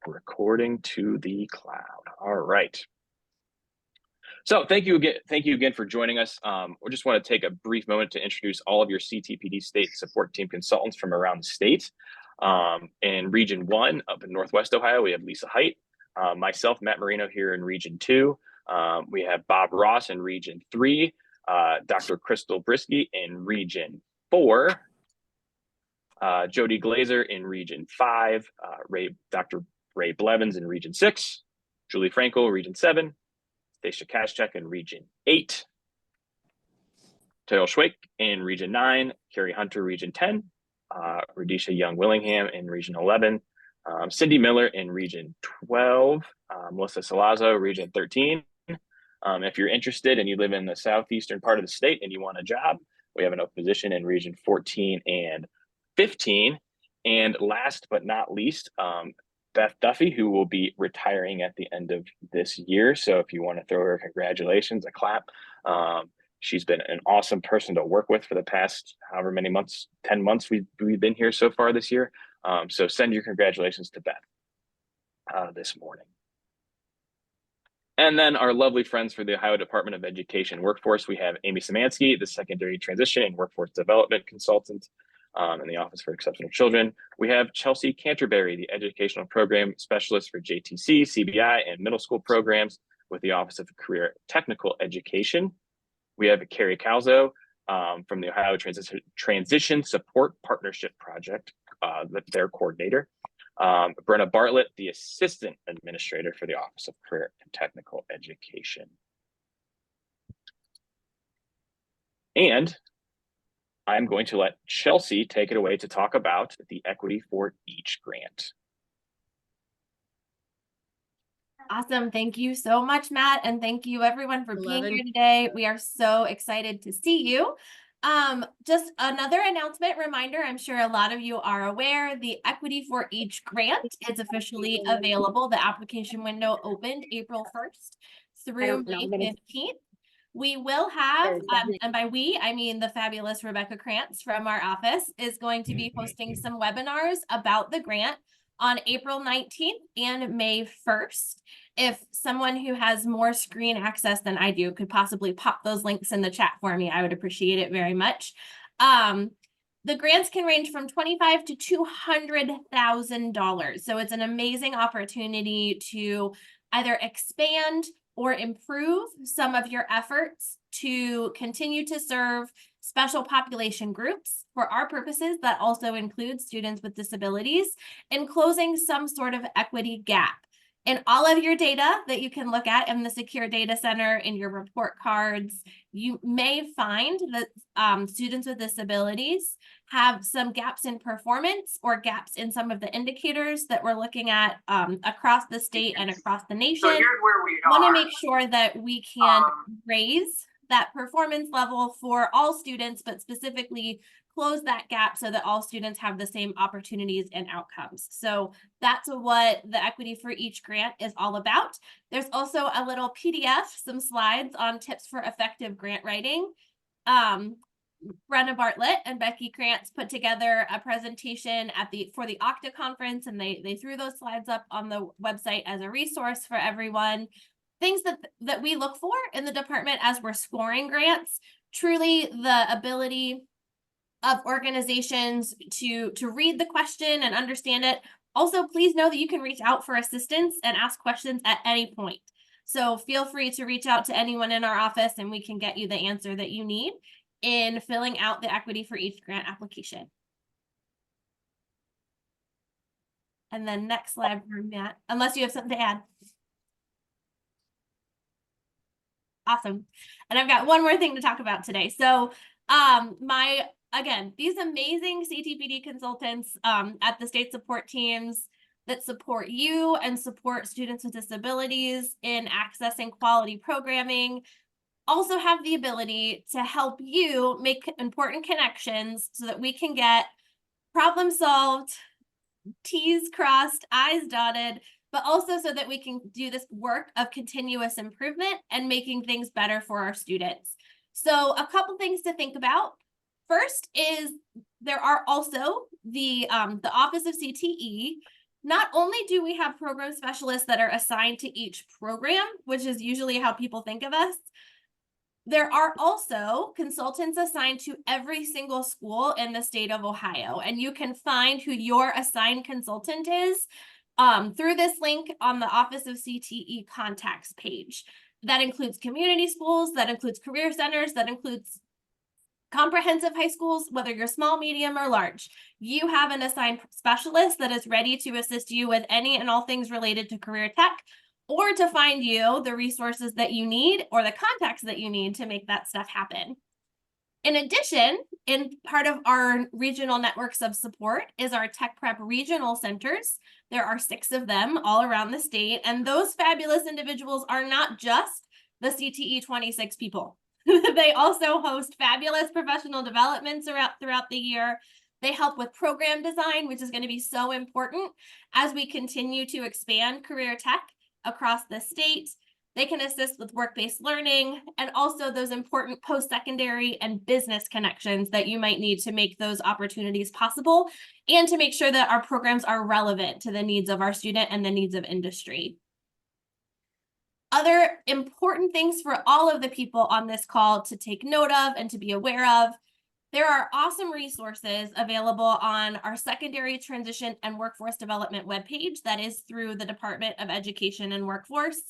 Recording to the cloud. All right. So thank you again for joining us. We just want to take a brief moment to introduce all of your CTPD state support team consultants from around the state. In Region 1 up in Northwest Ohio, we have Lisa Height, myself, Matt Marino here in Region 2. We have Bob Ross in Region 3, Dr. Crystal Brisky in Region 4, Jody Glazer in Region 5, Dr. Ray Blevins in Region 6, Julie Frankel, Region 7, Stacia Kashchek in Region 8, Taylor Schwake in Region 9, Carrie Hunter, Region 10, Radisha Young-Willingham in Region 11, Cindy Miller in Region 12, Melissa Salazzo, Region 13. If you're interested and you live in the southeastern part of the state and you want a job, we have an open position in Region 14 and 15. And last but not least, Beth Duffy, who will be retiring at the end of this year. So if you want to throw her congratulations, a clap. She's been an awesome person to work with for the past however many months, 10 months we've been here so far this year. So send your congratulations to Beth this morning. And then our lovely friends for the Ohio Department of Education Workforce, we have Amy Szymanski, the Secondary Transition and Workforce Development Consultant in the Office for Exceptional Children. We have Chelsea Canterbury, the Educational Program Specialist for JTC, CBI, and middle school programs with the Office of Career Technical Education. We have Carrie Calzo from the Ohio Transition Support Partnership Project, their coordinator. Brenna Bartlett, the Assistant Administrator for the Office of Career and Technical Education. And I'm going to let Chelsea take it away to talk about the Equity for Each grant. Awesome. Thank you so much, Matt. And thank you everyone for being here today. We are so excited to see you. Just another announcement reminder, I'm sure a lot of you are aware, the Equity for Each grant is officially available. The application window opened April 1st through May 15th. We will have, and by we, I mean the fabulous Rebecca Krantz from our office is going to be hosting some webinars about the grant on April 19th and May 1st. If someone who has more screen access than I do could possibly pop those links in the chat for me, I would appreciate it very much. The grants can range from $25,000 to $200,000. So it's an amazing opportunity to either expand or improve some of your efforts to continue to serve special population groups. For our purposes, that also includes students with disabilities, and closing some sort of equity gap. In all of your data that you can look at in the Secure Data Center, in your report cards, you may find that students with disabilities have some gaps in performance or gaps in some of the indicators that we're looking at across the state and across the nation. So here's where we are. Want to make sure that we can raise that performance level for all students, but specifically close that gap so that all students have the same opportunities and outcomes. So that's what the Equity for Each grant is all about. There's also a little PDF, some slides on tips for effective grant writing. Brenna Bartlett and Becky Krantz put together a presentation for the OCTA conference, and they threw those slides up on the website as a resource for everyone. Things that we look for in the department as we're scoring grants, truly the ability of organizations to read the question and understand it. Also, please know that you can reach out for assistance and ask questions at any point. So feel free to reach out to anyone in our office and we can get you the answer that you need in filling out the Equity for Each grant application. And then next slide for Matt, unless you have something to add. Awesome. And I've got one more thing to talk about today. So again, these amazing CTPD consultants at the state support teams that support you and support students with disabilities in accessing quality programming also have the ability to help you make important connections so that we can get problem solved, T's crossed, I's dotted, but also so that we can do this work of continuous improvement and making things better for our students. So a couple things to think about. First is there are also the Office of CTE Not only do we have program specialists that are assigned to each program, which is usually how people think of us, there are also consultants assigned to every single school in the state of Ohio, and you can find who your assigned consultant is through this link on the Office of CTE contacts page. That includes community schools, that includes career centers, that includes comprehensive high schools, whether you're small, medium, or large. You have an assigned specialist that is ready to assist you with any and all things related to career tech, or to find you the resources that you need or the contacts that you need to make that stuff happen. In addition, in part of our regional networks of support is our Tech Prep regional centers. There are 6 of them all around the state, and those fabulous individuals are not just the CTE 26 people. They also host fabulous professional developments throughout the year. They help with program design, which is going to be so important as we continue to expand career tech across the state. They can assist with work-based learning and also those important post-secondary and business connections that you might need to make those opportunities possible and to make sure that our programs are relevant to the needs of our student and the needs of industry. Other important things for all of the people on this call to take note of and to be aware of: there are awesome resources available on our Secondary Transition and Workforce Development webpage that is through the Department of Education and Workforce.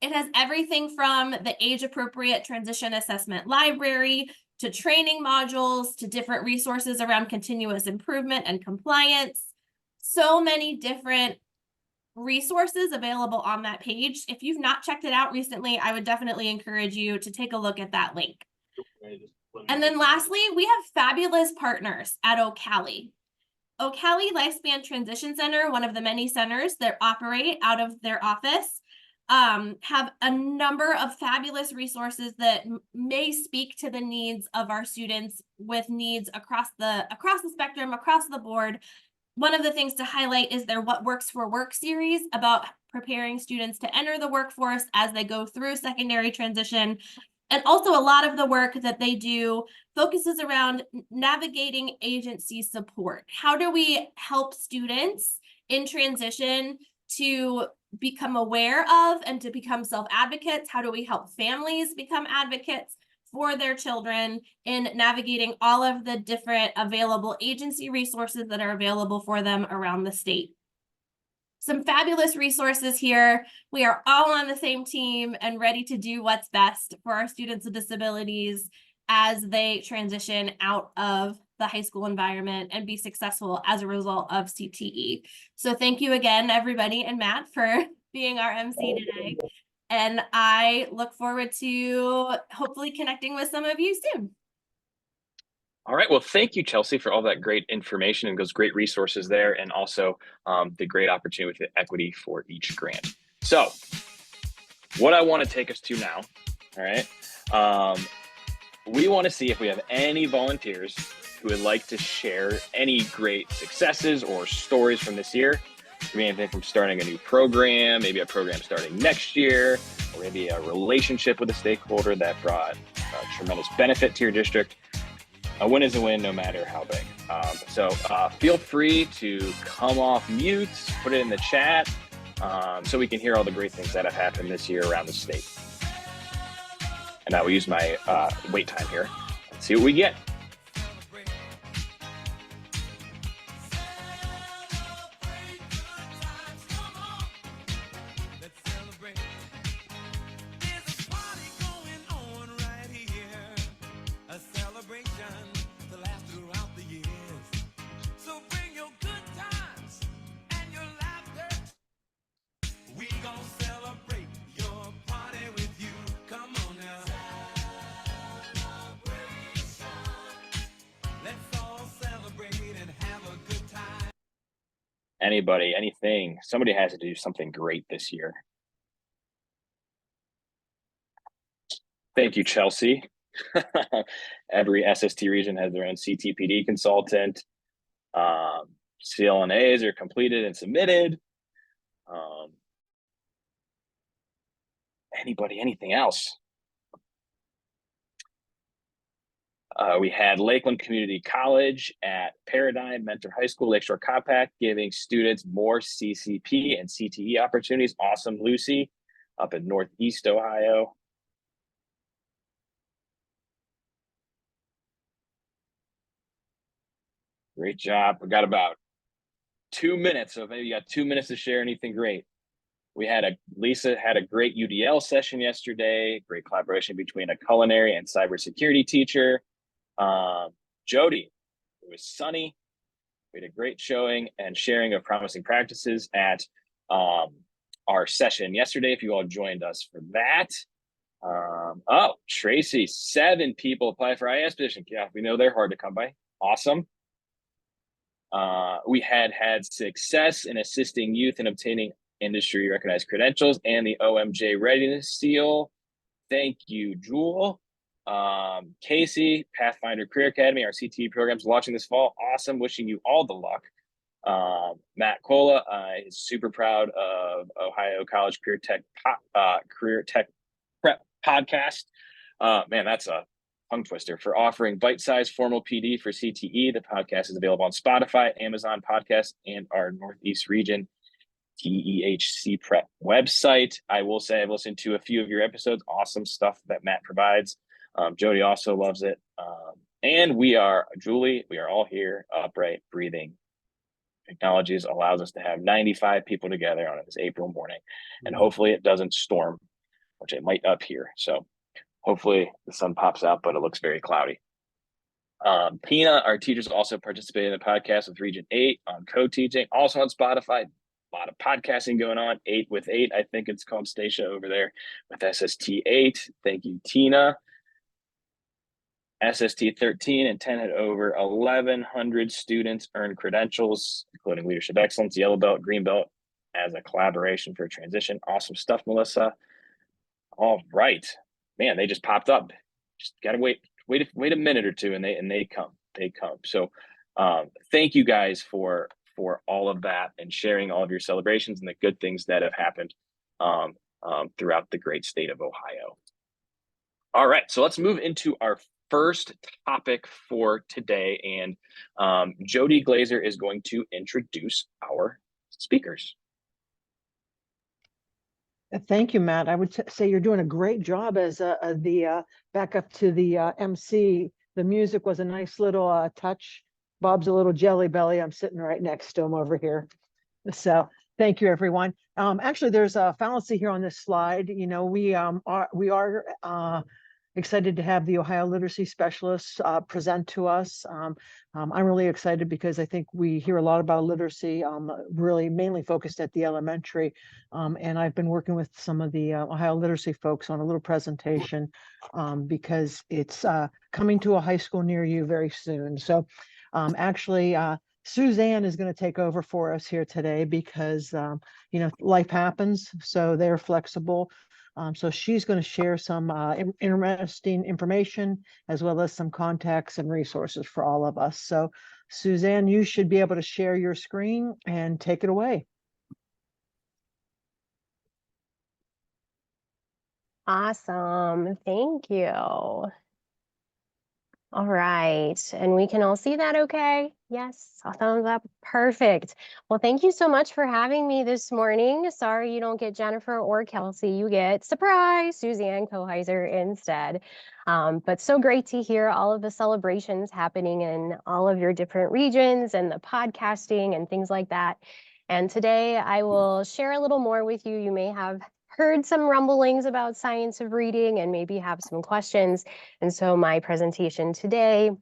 It has everything from the age-appropriate transition assessment library to training modules to different resources around continuous improvement and compliance. So many different resources available on that page. If you've not checked it out recently, I would definitely encourage you to take a look at that link. And then lastly, we have fabulous partners at Ocali. Ocali Lifespan Transition Center, one of the many centers that operate out of their office, have a number of fabulous resources that may speak to the needs of our students with needs across the spectrum, across the board. One of the things to highlight is their What Works for Work series about preparing students to enter the workforce as they go through secondary transition. And also a lot of the work that they do focuses around navigating agency support. How do we help students in transition to become aware of and to become self-advocates? How do we help families become advocates for their children in navigating all of the different available agency resources that are available for them around the state? Some fabulous resources here. We are all on the same team and ready to do what's best for our students with disabilities as they transition out of the high school environment and be successful as a result of CTE. So thank you again, everybody, and Matt for being our MC today. And I look forward to hopefully connecting with some of you soon. All right. Well, thank you, Chelsea, for all that great information and those great resources there, and also the great opportunity with the equity for each grant. So what I want to take us to now, all right, we want to see if we have any volunteers who would like to share any great successes or stories from this year. Maybe anything from starting a new program, maybe a program starting next year, or maybe a relationship with a stakeholder that brought tremendous benefit to your district. A win is a win, no matter how big. So feel free to come off mute, put it in the chat, so we can hear all the great things that have happened this year around the state. And I will use my wait time here. Let's see what we get. Anybody, anything, somebody has to do something great this year. Thank you, Chelsea. Every SST region has their own CTPD consultant. CLNAs are completed and submitted. Anybody, anything else? We had Lakeland Community College at Paradigm Mentor High School, Lakeshore Compact, giving students more CCP and CTE opportunities. Awesome, Lucy, up in Northeast Ohio. Great job. We got about 2 minutes, so maybe you got 2 minutes to share anything great. Lisa had a great UDL session yesterday, great collaboration between a culinary and cybersecurity teacher. Jody, it was sunny. We had a great showing and sharing of promising practices at our session yesterday, if you all joined us for that. Oh, Tracy, 7 people apply for IS position. Yeah, we know they're hard to come by. Awesome. We had success in assisting youth in obtaining industry recognized credentials and the OMJ readiness seal. Thank you, Jewel. Casey, Pathfinder Career Academy, our CTE programs launching this fall. Awesome. Wishing you all the luck. Matt Cola is super proud of Ohio College Career Tech Prep podcast. Man, that's a tongue twister, for offering bite-sized formal PD for CTE. The podcast is available on Spotify, Amazon Podcasts, and our Northeast region TEHC Prep website. I will say I've listened to a few of your episodes. Awesome stuff that Matt provides. Jody also loves it. And Julie, we are all here, upright, breathing. Technologies allows us to have 95 people together on this April morning. And hopefully it doesn't storm, which it might up here. So hopefully the sun pops out, but it looks very cloudy. Pina, our teachers, also participated in the podcast with Region 8 on co-teaching, also on Spotify. A lot of podcasting going on. 8 with 8, I think it's called, Stacia over there with SST 8. Thank you, Tina. SST 13 and 10 had over 1,100 students earn credentials, including Leadership Excellence, Yellow Belt, Green Belt, as a collaboration for transition. Awesome stuff, Melissa. All right, man, they just popped up. Just gotta wait a minute or two, and they come. So, thank you guys for all of that and sharing all of your celebrations and the good things that have happened throughout the great state of Ohio. All right, so let's move into our first topic for today, and Jody Glazer is going to introduce our speakers. Thank you, Matt. I would say you're doing a great job as the backup to the MC. The music was a nice little touch. Bob's a little jelly belly. I'm sitting right next to him over here. So thank you, everyone. Actually, there's a fallacy here on this slide. You know, we are excited to have the Ohio Literacy Specialists present to us. I'm really excited because I think we hear a lot about literacy, really mainly focused at the elementary. And I've been working with some of the Ohio literacy folks on a little presentation because it's coming to a high school near you very soon. So actually, Suzanne is going to take over for us here today because, you know, life happens, so they're flexible. So she's going to share some interesting information as well as some contacts and resources for all of us. So Suzanne, you should be able to share your screen and take it away. Awesome. Thank you. All right. And we can all see that okay? Yes. A thumbs up. Perfect. Well, thank you so much for having me this morning. Sorry you don't get Jennifer or Kelsey. You get, surprise, Suzanne Koheiser instead. But so great to hear all of the celebrations happening in all of your different regions and the podcasting and things like that. And today I will share a little more with you. You may have heard some rumblings about science of reading and maybe have some questions. And so my presentation today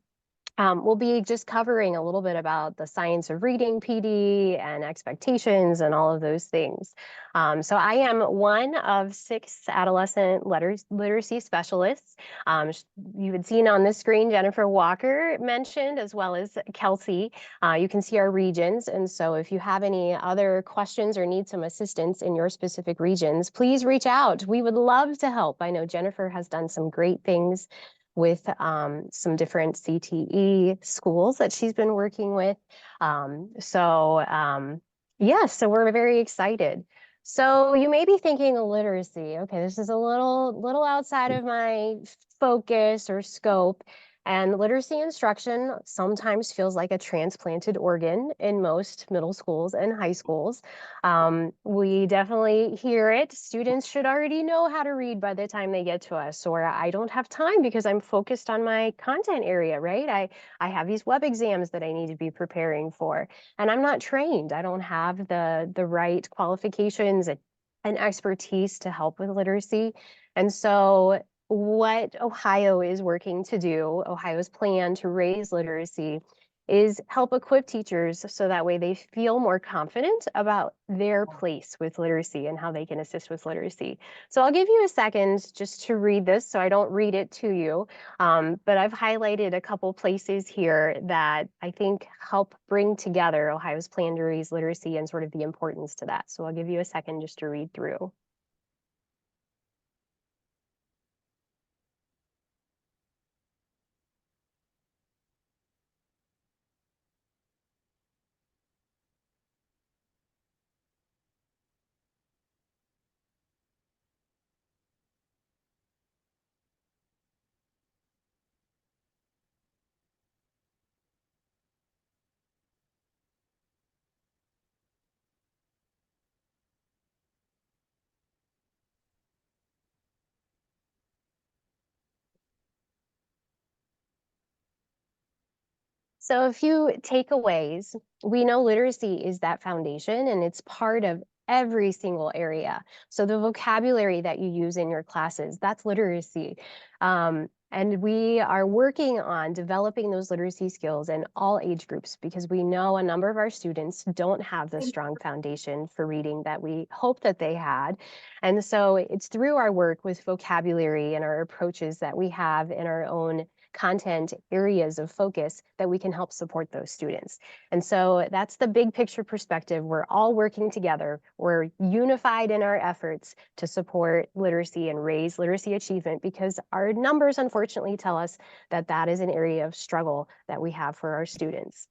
will be just covering a little bit about the science of reading PD and expectations and all of those things. So I am one of 6 adolescent literacy specialists. You had seen on the screen Jennifer Walker mentioned, as well as Kelsey. You can see our regions. And so if you have any other questions or need some assistance in your specific regions, please reach out. We would love to help. I know Jennifer has done some great things with some different CTE schools that she's been working with. Yeah, so we're very excited. So you may be thinking literacy, okay, this is a little outside of my focus or scope. And literacy instruction sometimes feels like a transplanted organ in most middle schools and high schools. We definitely hear it. Students should already know how to read by the time they get to us, or I don't have time because I'm focused on my content area, right? I have these web exams that I need to be preparing for, and I'm not trained. I don't have the right qualifications and expertise to help with literacy. And so what Ohio is working to do, Ohio's plan to raise literacy, is help equip teachers so that way they feel more confident about their place with literacy and how they can assist with literacy. So I'll give you a second just to read this so I don't read it to you, but I've highlighted a couple places here that I think help bring together Ohio's plan to raise literacy and sort of the importance to that. So I'll give you a second just to read through. So a few takeaways. We know literacy is that foundation and it's part of every single area. So the vocabulary that you use in your classes, that's literacy. And we are working on developing those literacy skills in all age groups because we know a number of our students don't have the strong foundation for reading that we hope that they had. And so it's through our work with vocabulary and our approaches that we have in our own content areas of focus that we can help support those students. And so that's the big picture perspective. We're all working together. We're unified in our efforts to support literacy and raise literacy achievement because our numbers unfortunately tell us that that is an area of struggle that we have for our students.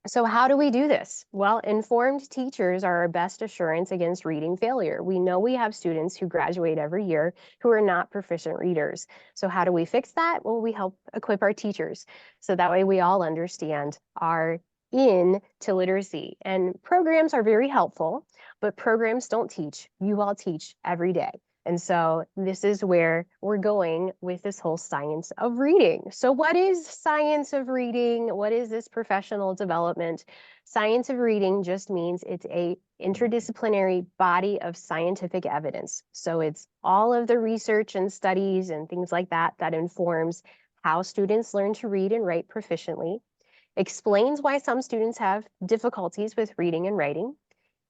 So how do we do this? Well, informed teachers are our best assurance against reading failure. We know we have students who graduate every year who are not proficient readers. So how do we fix that? Well, we help equip our teachers. So that way we all understand our in to literacy. And programs are very helpful, but programs don't teach. You all teach every day. And so this is where we're going with this whole science of reading. So what is science of reading? What is this professional development? Science of reading just means it's a interdisciplinary body of scientific evidence. So it's all of the research and studies and things like that that informs how students learn to read and write proficiently, explains why some students have difficulties with reading and writing,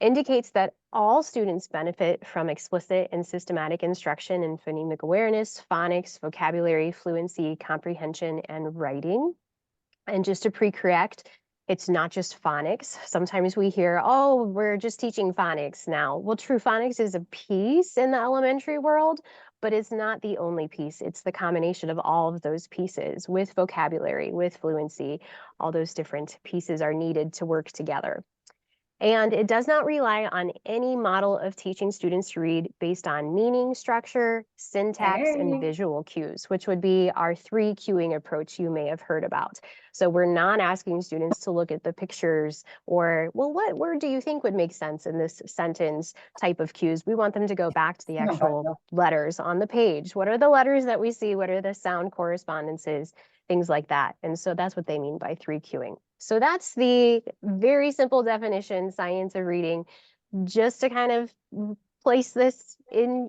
indicates that all students benefit from explicit and systematic instruction in phonemic awareness, phonics, vocabulary, fluency, comprehension, and writing. And just to pre-correct, it's not just phonics. Sometimes we hear, oh, we're just teaching phonics now. Well, true phonics is a piece in the elementary world, but it's not the only piece. It's the combination of all of those pieces with vocabulary, with fluency. All those different pieces are needed to work together. And it does not rely on any model of teaching students to read based on meaning, structure, syntax, and visual cues, which would be our 3 cueing approach you may have heard about. So we're not asking students to look at the pictures or, well, what word do you think would make sense in this sentence type of cues? We want them to go back to the actual letters on the page. What are the letters that we see? What are the sound correspondences? Things like that. And so that's what they mean by 3 cueing. So that's the very simple definition, science of reading, just to kind of place this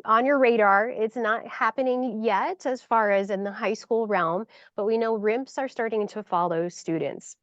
on your radar. It's not happening yet as far as in the high school realm, but we know RIMPs are starting to follow students.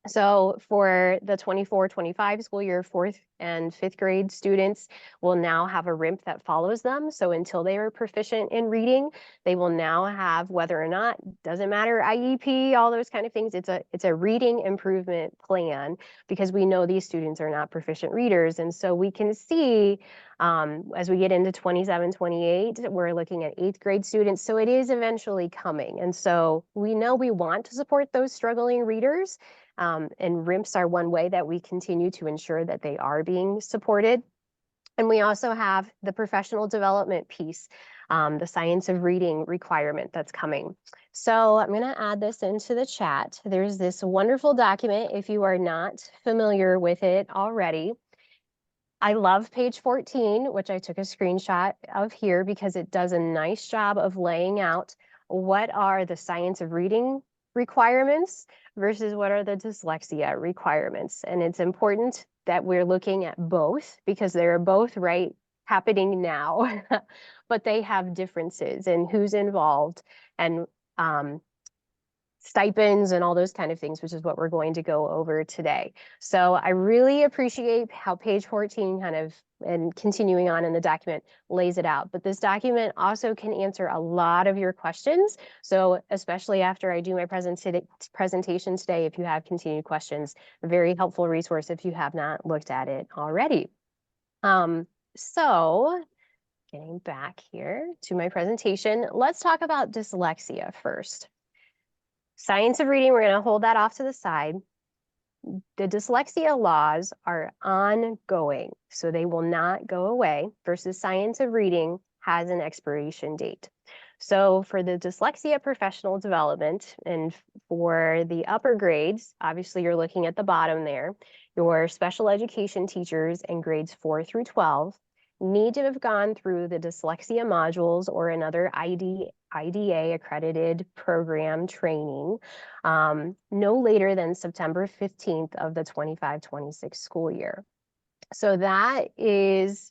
So for the 24-25 school year, 4th and 5th grade students will now have a RIMP that follows them. So until they are proficient in reading, they will now have, whether or not, doesn't matter, IEP, all those kind of things. It's a reading improvement plan because we know these students are not proficient readers. And so we can see as we get into 27, 28, we're looking at 8th grade students. So it is eventually coming. And so we know we want to support those struggling readers. And RIMPs are one way that we continue to ensure that they are being supported. And we also have the professional development piece, the science of reading requirement that's coming. So I'm going to add this into the chat. There's this wonderful document if you are not familiar with it already. I love page 14, which I took a screenshot of here because it does a nice job of laying out what are the science of reading requirements versus what are the dyslexia requirements. And it's important that we're looking at both because they're both happening now, but they have differences in who's involved and stipends and all those kind of things, which is what we're going to go over today. So I really appreciate how page 14 kind of, and continuing on in the document, lays it out. But this document also can answer a lot of your questions. So especially after I do my presentation today, if you have continued questions, a very helpful resource if you have not looked at it already. So getting back here to my presentation, let's talk about dyslexia first. Science of reading, we're going to hold that off to the side. The dyslexia laws are ongoing, so they will not go away, versus science of reading has an expiration date. So for the dyslexia professional development and for the upper grades, obviously you're looking at the bottom there, your special education teachers in grades 4 through 12 need to have gone through the dyslexia modules or another IDA accredited program training no later than September 15th of the 25-26 school year. So that is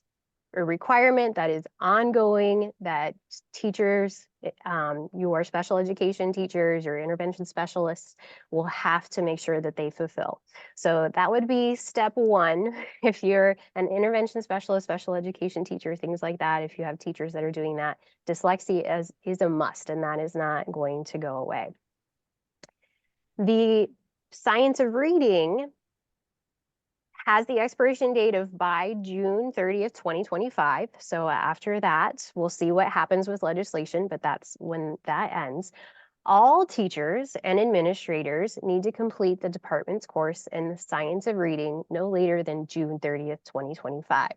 a requirement that is ongoing, that teachers, your special education teachers, your intervention specialists will have to make sure that they fulfill. So that would be step one. If you're an intervention specialist, special education teacher, things like that, if you have teachers that are doing that, dyslexia is a must, and that is not going to go away. The science of reading has the expiration date of by June 30th, 2025. So after that, we'll see what happens with legislation, but that's when that ends. All teachers and administrators need to complete the department's course in the science of reading no later than June 30th, 2025.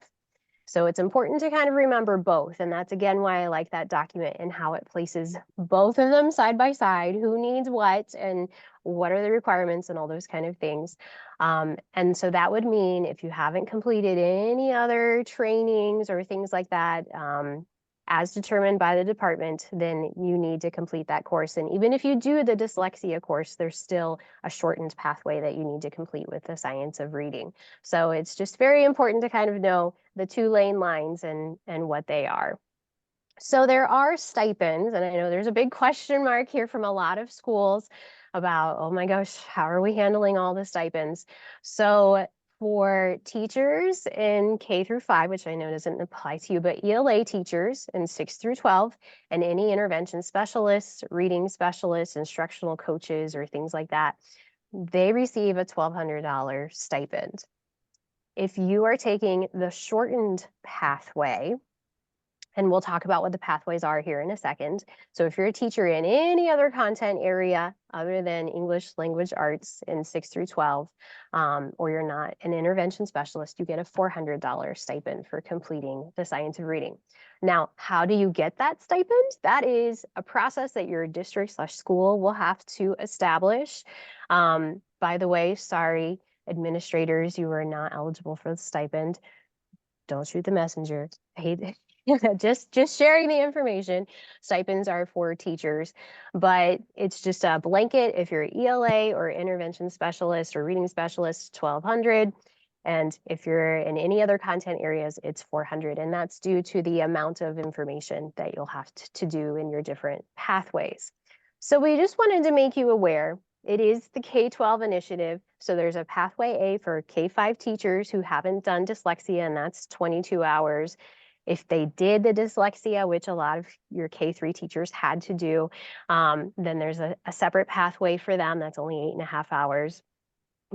So it's important to kind of remember both. And that's again why I like that document and how it places both of them side by side, who needs what and what are the requirements and all those kind of things. And so that would mean if you haven't completed any other trainings or things like that, as determined by the department, then you need to complete that course. And even if you do the dyslexia course, there's still a shortened pathway that you need to complete with the science of reading. So it's just very important to kind of know the 2-lane lines and what they are. So there are stipends, and I know there's a big question mark here from a lot of schools about, oh my gosh, how are we handling all the stipends? So for teachers in K through 5, which I know doesn't apply to you, but ELA teachers in 6 through 12, and any intervention specialists, reading specialists, instructional coaches, or things like that, they receive a $1,200 stipend. If you are taking the shortened pathway, and we'll talk about what the pathways are here in a second. So if you're a teacher in any other content area other than English language arts in 6 through 12, or you're not an intervention specialist, you get a $400 stipend for completing the science of reading. Now, how do you get that stipend? That is a process that your district/school will have to establish. By the way, sorry, administrators, you are not eligible for the stipend. Don't shoot the messenger. I hate it. just sharing the information. Stipends are for teachers, but it's just a blanket. If you're ELA or intervention specialist or reading specialist, $1,200. And if you're in any other content areas, it's $400. And that's due to the amount of information that you'll have to do in your different pathways. So we just wanted to make you aware. It is the K-12 initiative. So there's a pathway A for K-5 teachers who haven't done dyslexia, and that's 22 hours. If they did the dyslexia, which a lot of your K-3 teachers had to do, then there's a separate pathway for them. That's only 8.5 hours.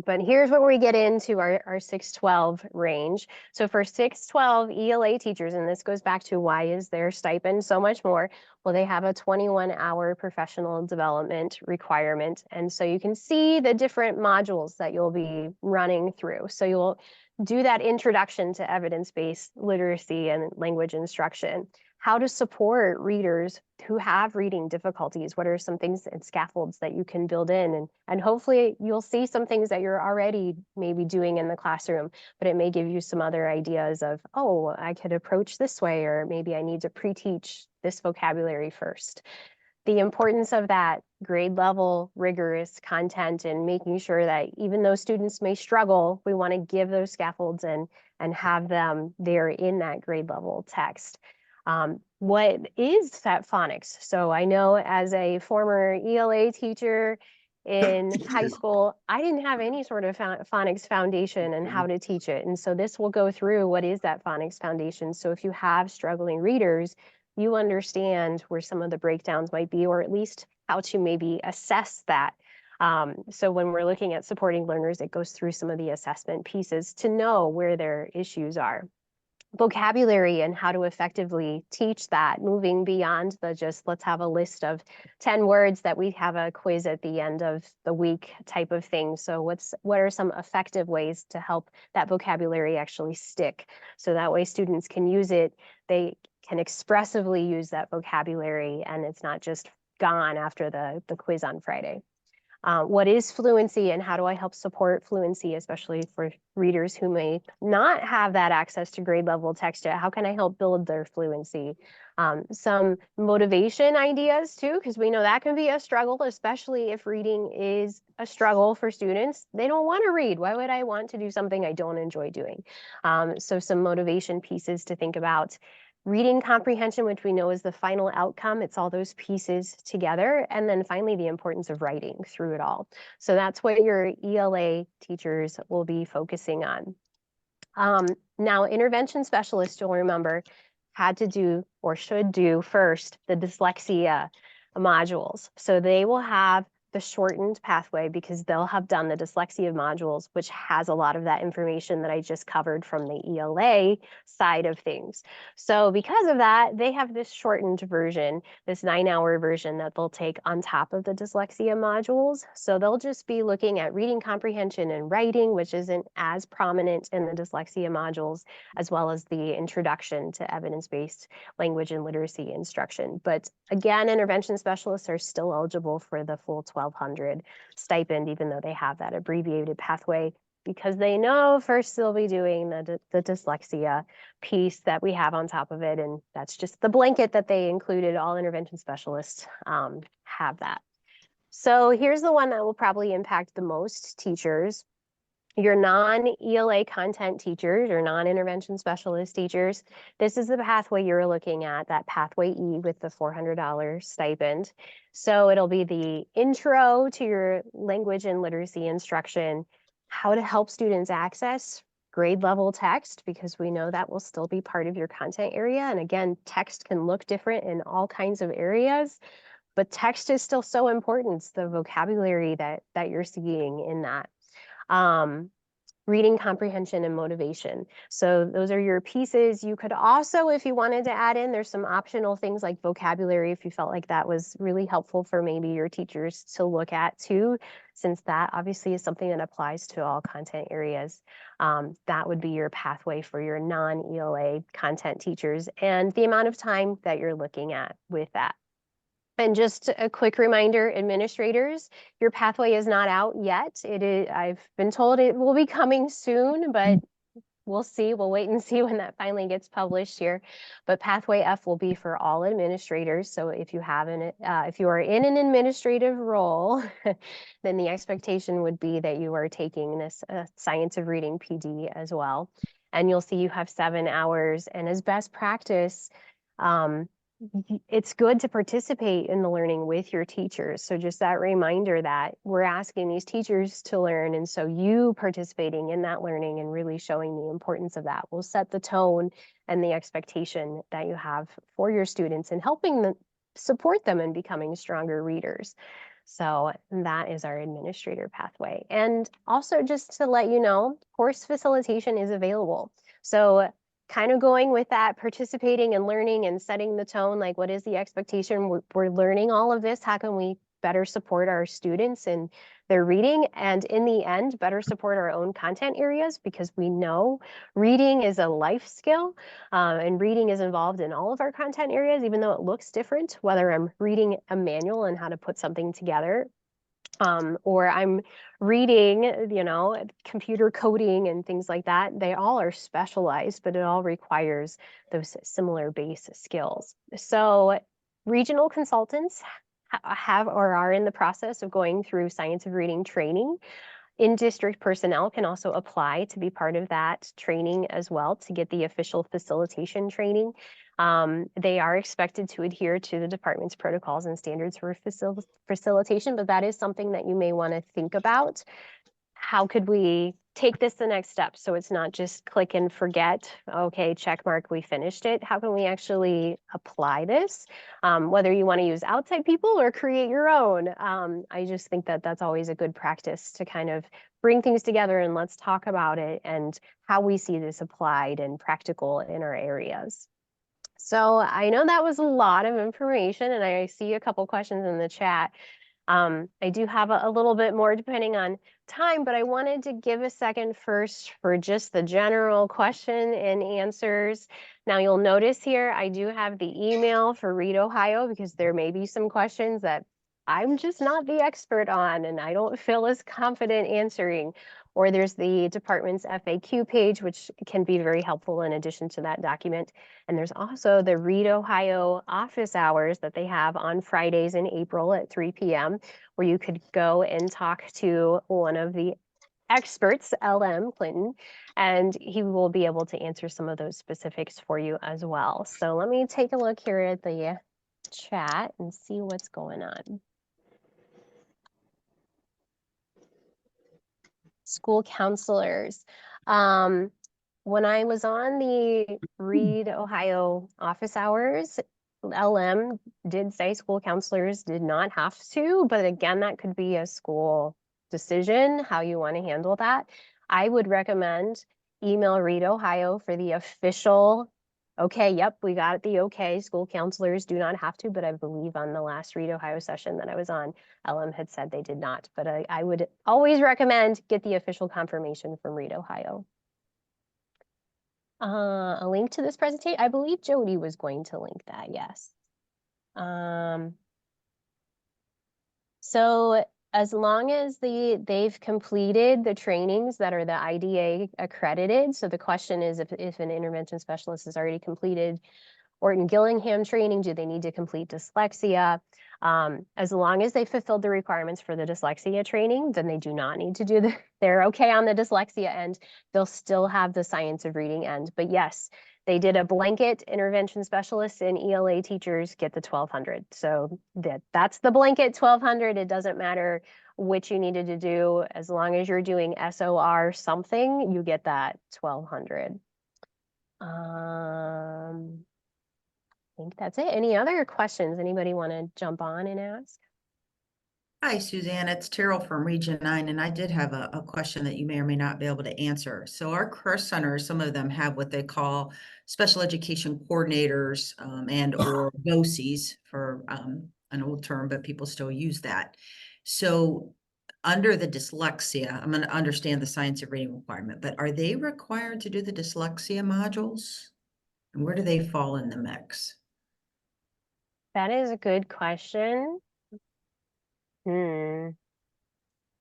But here's where we get into our 6-12 range. So for 6-12 ELA teachers, and this goes back to why is their stipend so much more? Well, they have a 21-hour professional development requirement. And so you can see the different modules that you'll be running through. So you'll do that introduction to evidence-based literacy and language instruction, how to support readers who have reading difficulties. What are some things and scaffolds that you can build in? And hopefully you'll see some things that you're already maybe doing in the classroom, but it may give you some other ideas of, oh, I could approach this way, or maybe I need to pre-teach this vocabulary first. The importance of that grade level rigorous content and making sure that even though students may struggle, we want to give those scaffolds and have them there in that grade level text. What is that phonics? So I know as a former ELA teacher in high school, I didn't have any sort of phonics foundation and how to teach it. And so this will go through what is that phonics foundation. So if you have struggling readers, you understand where some of the breakdowns might be, or at least how to maybe assess that. So when we're looking at supporting learners, it goes through some of the assessment pieces to know where their issues are. Vocabulary and how to effectively teach that, moving beyond the just let's have a list of 10 words that we have a quiz at the end of the week type of thing. So what are some effective ways to help that vocabulary actually stick? So that way students can use it, they can expressively use that vocabulary, and it's not just gone after the quiz on Friday. What is fluency and how do I help support fluency, especially for readers who may not have that access to grade level text yet? How can I help build their fluency? Some motivation ideas too, because we know that can be a struggle, especially if reading is a struggle for students. They don't want to read. Why would I want to do something I don't enjoy doing? So some motivation pieces to think about. Reading comprehension, which we know is the final outcome. It's all those pieces together. And then finally, the importance of writing through it all. So that's what your ELA teachers will be focusing on. Now, intervention specialists, you'll remember, had to do or should do first the dyslexia modules. So they will have the shortened pathway because they'll have done the dyslexia modules, which has a lot of that information that I just covered from the ELA side of things. So because of that, they have this shortened version, this 9-hour version that they'll take on top of the dyslexia modules. So they'll just be looking at reading comprehension and writing, which isn't as prominent in the dyslexia modules, as well as the introduction to evidence-based language and literacy instruction. But again, intervention specialists are still eligible for the full 1,200 stipend, even though they have that abbreviated pathway, because they know first they'll be doing the dyslexia piece that we have on top of it. And that's just the blanket that they included. All intervention specialists have that. So here's the one that will probably impact the most teachers. Your non-ELA content teachers or non-intervention specialist teachers, this is the pathway you're looking at, that pathway E with the $400 stipend. So it'll be the intro to your language and literacy instruction, how to help students access grade level text, because we know that will still be part of your content area. And again, text can look different in all kinds of areas, but text is still so important. It's the vocabulary that you're seeing in that. Reading comprehension and motivation. So those are your pieces. You could also, if you wanted to add in, there's some optional things like vocabulary, if you felt like that was really helpful for maybe your teachers to look at too, since that obviously is something that applies to all content areas. That would be your pathway for your non-ELA content teachers and the amount of time that you're looking at with that. And just a quick reminder, administrators, your pathway is not out yet. It is, I've been told it will be coming soon, but we'll see. We'll wait and see when that finally gets published here. But pathway F will be for all administrators. So if you have if you are in an administrative role, then the expectation would be that you are taking this Science of Reading PD as well. And you'll see you have 7 hours. And as best practice, it's good to participate in the learning with your teachers. So just that reminder that we're asking these teachers to learn. And so you participating in that learning and really showing the importance of that will set the tone and the expectation that you have for your students and helping them support them in becoming stronger readers. So that is our administrator pathway. And also just to let you know, course facilitation is available. So kind of going with that, participating and learning and setting the tone, like what is the expectation? We're learning all of this. How can we better support our students in their reading, and in the end, better support our own content areas, because we know reading is a life skill, and reading is involved in all of our content areas, even though it looks different, whether I'm reading a manual on how to put something together, or I'm reading, you know, computer coding and things like that. They all are specialized, but it all requires those similar base skills. So regional consultants have or are in the process of going through science of reading training. In-district personnel can also apply to be part of that training as well to get the official facilitation training. They are expected to adhere to the department's protocols and standards for facilitation, but that is something that you may want to think about. How could we take this the next step so it's not just click and forget, okay, check mark, we finished it? How can we actually apply this? Whether you want to use outside people or create your own. I just think that that's always a good practice to kind of bring things together and let's talk about it and how we see this applied and practical in our areas. So I know that was a lot of information, and I see a couple questions in the chat. I do have a little bit more depending on time, but I wanted to give a second first for just the general question and answers. Now you'll notice here, I do have the email for Read Ohio, because there may be some questions that I'm just not the expert on and I don't feel as confident answering. Or there's the department's FAQ page, which can be very helpful in addition to that document. And there's also the Read Ohio office hours that they have on Fridays in April at 3 p.m., where you could go and talk to one of the experts, LM Clinton, and he will be able to answer some of those specifics for you as well. So let me take a look here at the chat and see what's going on. School counselors. When I was on the Read Ohio office hours, LM did say school counselors did not have to, but again, that could be a school decision, how you want to handle that. I would recommend email Read Ohio for the official, okay, yep, we got the okay, school counselors do not have to, but I believe on the last Read Ohio session that I was on, LM had said they did not, but I would always recommend get the official confirmation from Read Ohio. A link to this presentation, I believe Jody was going to link that, yes. So as long as they've completed the trainings that are the IDA accredited, so the question is if an intervention specialist has already completed Orton Gillingham training, do they need to complete dyslexia? As long as they fulfilled the requirements for the dyslexia training, then they do not need to do they're okay on the dyslexia end. They'll still have the science of reading end. But yes, they did a blanket intervention specialist and ELA teachers get the 1200. So that's the blanket 1200. It doesn't matter which you needed to do. As long as you're doing SOR something, you get that 1200. I think that's it. Any other questions? Anybody want to jump on and ask? Hi, Suzanne. It's Terrell from Region 9, and I did have a question that you may or may not be able to answer. So our career centers, some of them have what they call special education coordinators and or BOCES for an old term, but people still use that. So under the dyslexia, I'm going to understand the science of reading requirement, but are they required to do the dyslexia modules? And where do they fall in the mix? That is a good question. I'm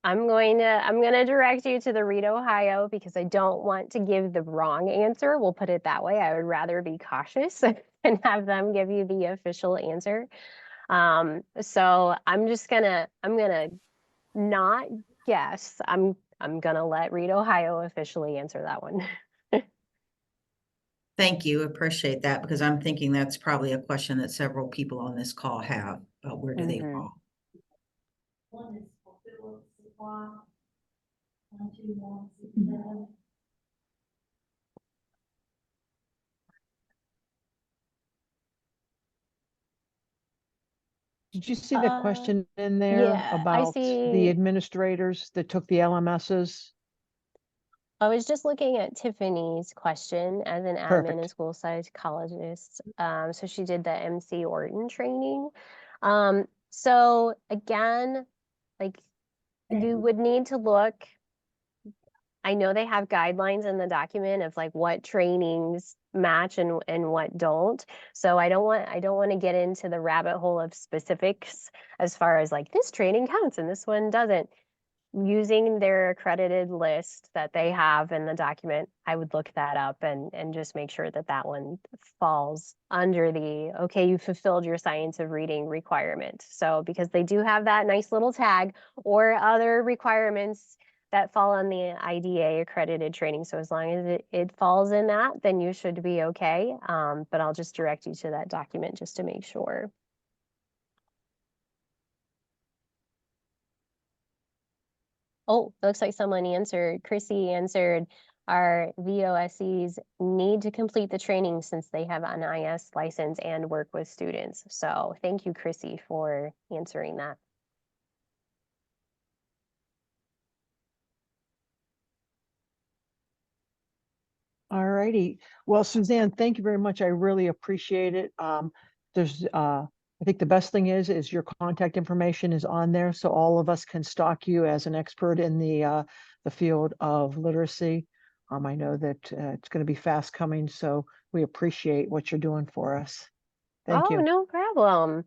going to direct you to the Read Ohio because I don't want to give the wrong answer. We'll put it that way. I would rather be cautious and have them give you the official answer. So I'm gonna not guess. I'm gonna let Read Ohio officially answer that one. Thank you. Appreciate that because I'm thinking that's probably a question that several people on this call have about where do they fall. One is fulfill supply. 1, 2, 1, 6, 7. Did you see the question in yeah, there I about see. the administrators that took the LMSs? I was just looking at Tiffany's question as an admin Perfect. and school psychologist. So she did the MC Orton training. So again, like you would need to look. I know they have guidelines in the document of like what trainings match and what don't. So I don't want to get into the rabbit hole of specifics as far as like this training counts and this one doesn't. Using their accredited list that they have in the document, I would look that up and just make sure that that one falls under the, okay, you fulfilled your science of reading requirement. So because they do have that nice little tag or other requirements that fall on the IDA accredited training. So as long as it falls in that, then you should be okay. But I'll just direct you to that document just to make sure. Oh, looks like someone answered. Chrissy answered, our VOSEs need to complete the training since they have an IS license and work with students. So thank you, Chrissy, for answering that. All righty. Well, Suzanne, thank you very much. I really appreciate it. I think the best thing is your contact information is on there, so all of us can stalk you as an expert in the field of literacy. I know that it's going to be fast coming, so we appreciate what you're doing for us. Thank Oh, you. no problem.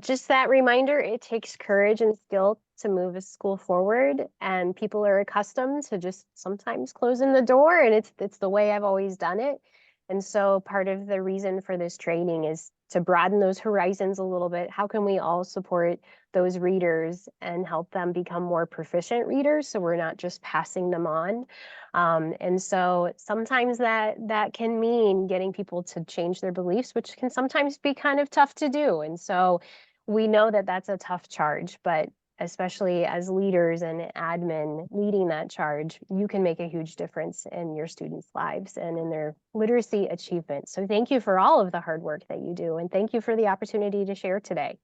Just that reminder, it takes courage and skill to move a school forward, and people are accustomed to just sometimes closing the door, and it's the way I've always done it. And so part of the reason for this training is to broaden those horizons a little bit. How can we all support those readers and help them become more proficient readers so we're not just passing them on? And so sometimes that can mean getting people to change their beliefs, which can sometimes be kind of tough to do. And so we know that that's a tough charge, but especially as leaders and admin leading that charge, you can make a huge difference in your students' lives and in their literacy achievement. So thank you for all of the hard work that you do, and thank you for the opportunity to share today.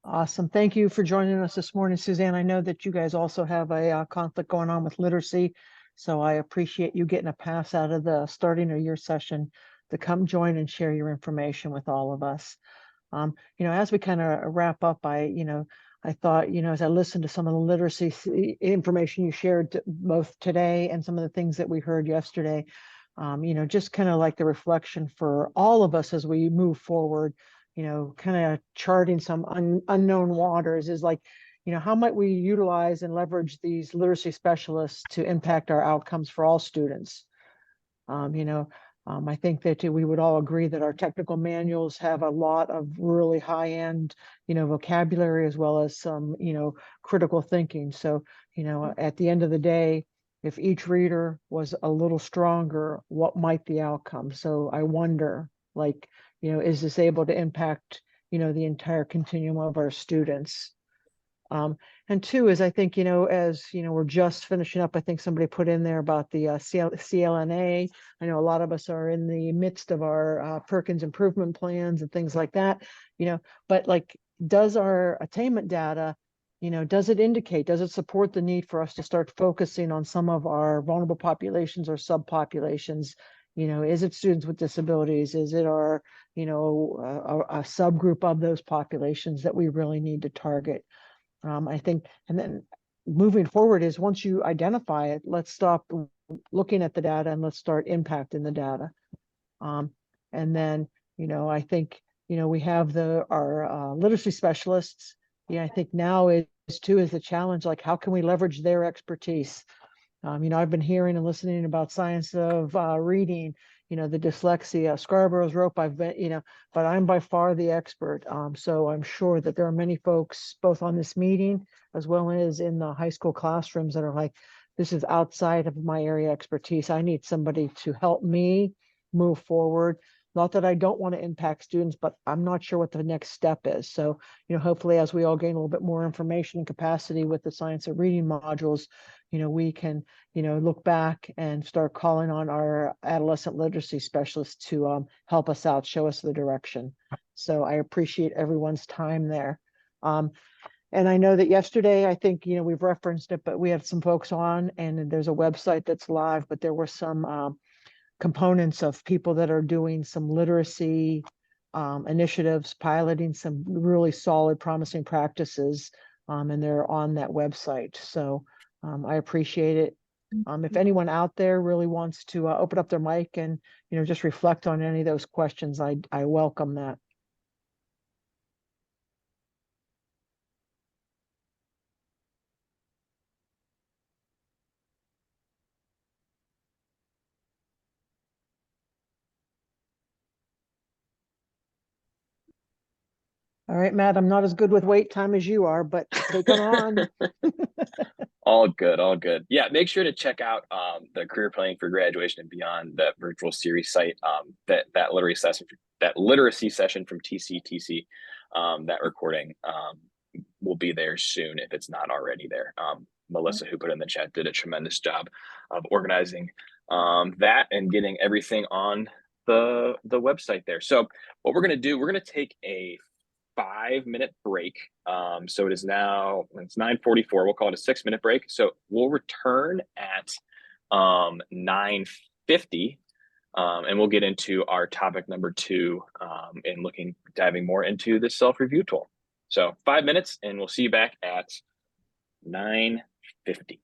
Awesome. Thank you for joining us this morning, Suzanne. I know that you guys also have a conflict going on with literacy, so I appreciate you getting a pass out of the starting of your session to come join and share your information with all of us. As we kind of wrap up, I thought, as I listened to some of the literacy information you shared both today and some of the things that we heard yesterday, just kind of like the reflection for all of us as we move forward, kind of charting some unknown waters is like, how might we utilize and leverage these literacy specialists to impact our outcomes for all students? I think that we would all agree that our technical manuals have a lot of really high-end, vocabulary as well as some, critical thinking. So, at the end of the day, if each reader was a little stronger, what might the outcome? So I wonder, like, is this able to impact, the entire continuum of our students? And two is I think, as we're just finishing up, I think somebody put in there about the CLNA. I know a lot of us are in the midst of our Perkins improvement plans and things like that, but like, does our attainment data, does it support the need for us to start focusing on some of our vulnerable populations or subpopulations? Is it students with disabilities? Is it our, a subgroup of those populations that we really need to target? I think, and then moving forward is once you identify it, let's stop looking at the data and let's start impacting the data. And then, I think, we have our literacy specialists. I think now is the challenge, like how can we leverage their expertise? I've been hearing and listening about science of reading, the dyslexia, Scarborough's rope, but I'm by far the expert. So I'm sure that there are many folks both on this meeting as well as in the high school classrooms that are like, this is outside of my area expertise. I need somebody to help me move forward. Not that I don't want to impact students, but I'm not sure what the next step is. So, hopefully as we all gain a little bit more information and capacity with the science of reading modules, we can, look back and start calling on our adolescent literacy specialists to help us out, show us the direction. So I appreciate everyone's time there. And I know that yesterday, I think, we've referenced it, but we had some folks on and there's a website that's live, but there were some components of people that are doing some literacy initiatives, piloting some really solid, promising practices, and they're on that website. So I appreciate it. If anyone out there really wants to open up their mic and just reflect on any of those questions, I welcome that. All right, Matt, I'm not as good with wait time as you are, but take it on. All good, all good. Yeah, make sure to check out the Career Planning for Graduation and Beyond, that virtual series site. That literacy session from TCTC, that recording will be there soon if it's not already there. Melissa, who put in the chat, did a tremendous job of organizing that and getting everything on the website there. So what we're gonna do, we're gonna take a 5-minute break. So it is now, it's 9:44. We'll call it a 6-minute break. So we'll return at 9:50, and we'll get into our topic number 2, and diving more into the self-review tool. So 5 minutes, and we'll see you back at 9:50.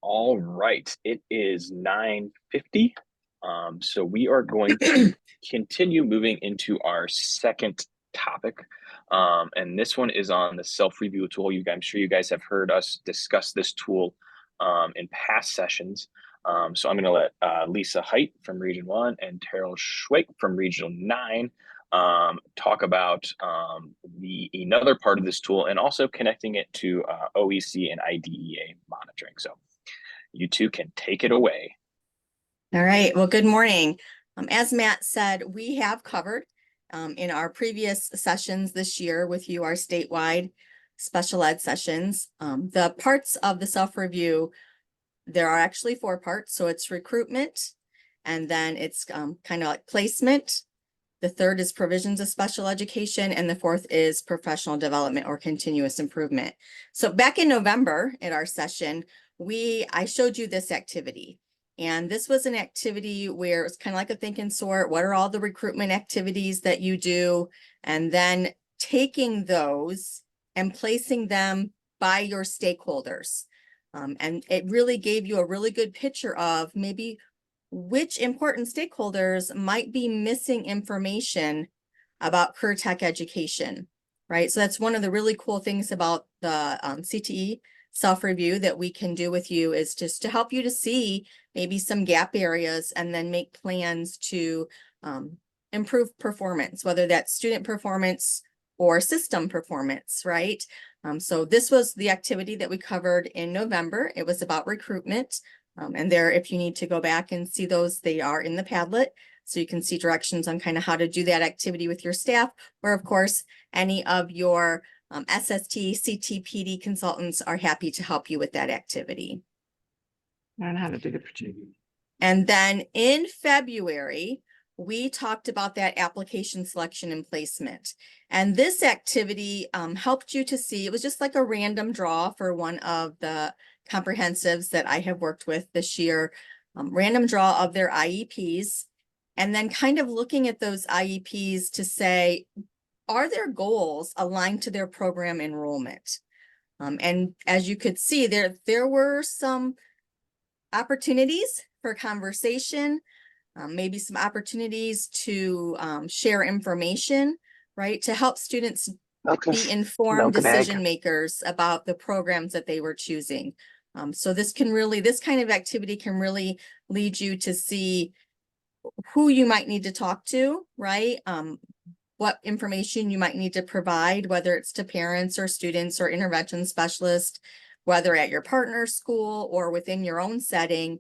All right, it is 9:50. So we are going to continue moving into our second topic. And this one is on the self-review tool. I'm sure you guys have heard us discuss this tool in past sessions. So I'm going to let Lisa Height from Region 1 and Terrell Schwake from Regional 9 talk about another part of this tool and also connecting it to OEC and IDEA monitoring. So you two can take it away. All right, well, good morning. As Matt said, we have covered in our previous sessions this year with you, our statewide special ed sessions. The parts of the self-review, there are actually 4 parts. So it's recruitment, and then it's kind of like placement. The third is provisions of special education, and the fourth is professional development or continuous improvement. So back in November at our session, I showed you this activity. And this was an activity where it's kind of like a think and sort. What are all the recruitment activities that you do? And then taking those and placing them by your stakeholders. And it really gave you a really good picture of maybe which important stakeholders might be missing information about career tech education, right? So that's one of the really cool things about the CTE self-review that we can do with you, is just to help you to see maybe some gap areas and then make plans to improve performance, whether that's student performance or system performance, right? So this was the activity that we covered in November. It was about recruitment. And there, if you need to go back and see those, they are in the Padlet. So you can see directions on kind of how to do that activity with your staff, or of course, any of your SST, CTPD consultants are happy to help you with that activity. Learn how to do the And then in February, we talked about that application selection and placement. And this activity helped you to see, it was just like a random draw for one of the comprehensives that I have worked with this year, random draw of their IEPs, and then kind of looking at those IEPs to say, are their goals aligned to their program enrollment? And as you could see, there were some opportunities for conversation, maybe some opportunities to share information, right? To help students be informed decision makers about the programs that they were choosing. So this kind of activity can really lead you to see who you might need to talk to, right? What information you might need to provide, whether it's to parents or students or intervention specialists, whether at your partner school or within your own setting.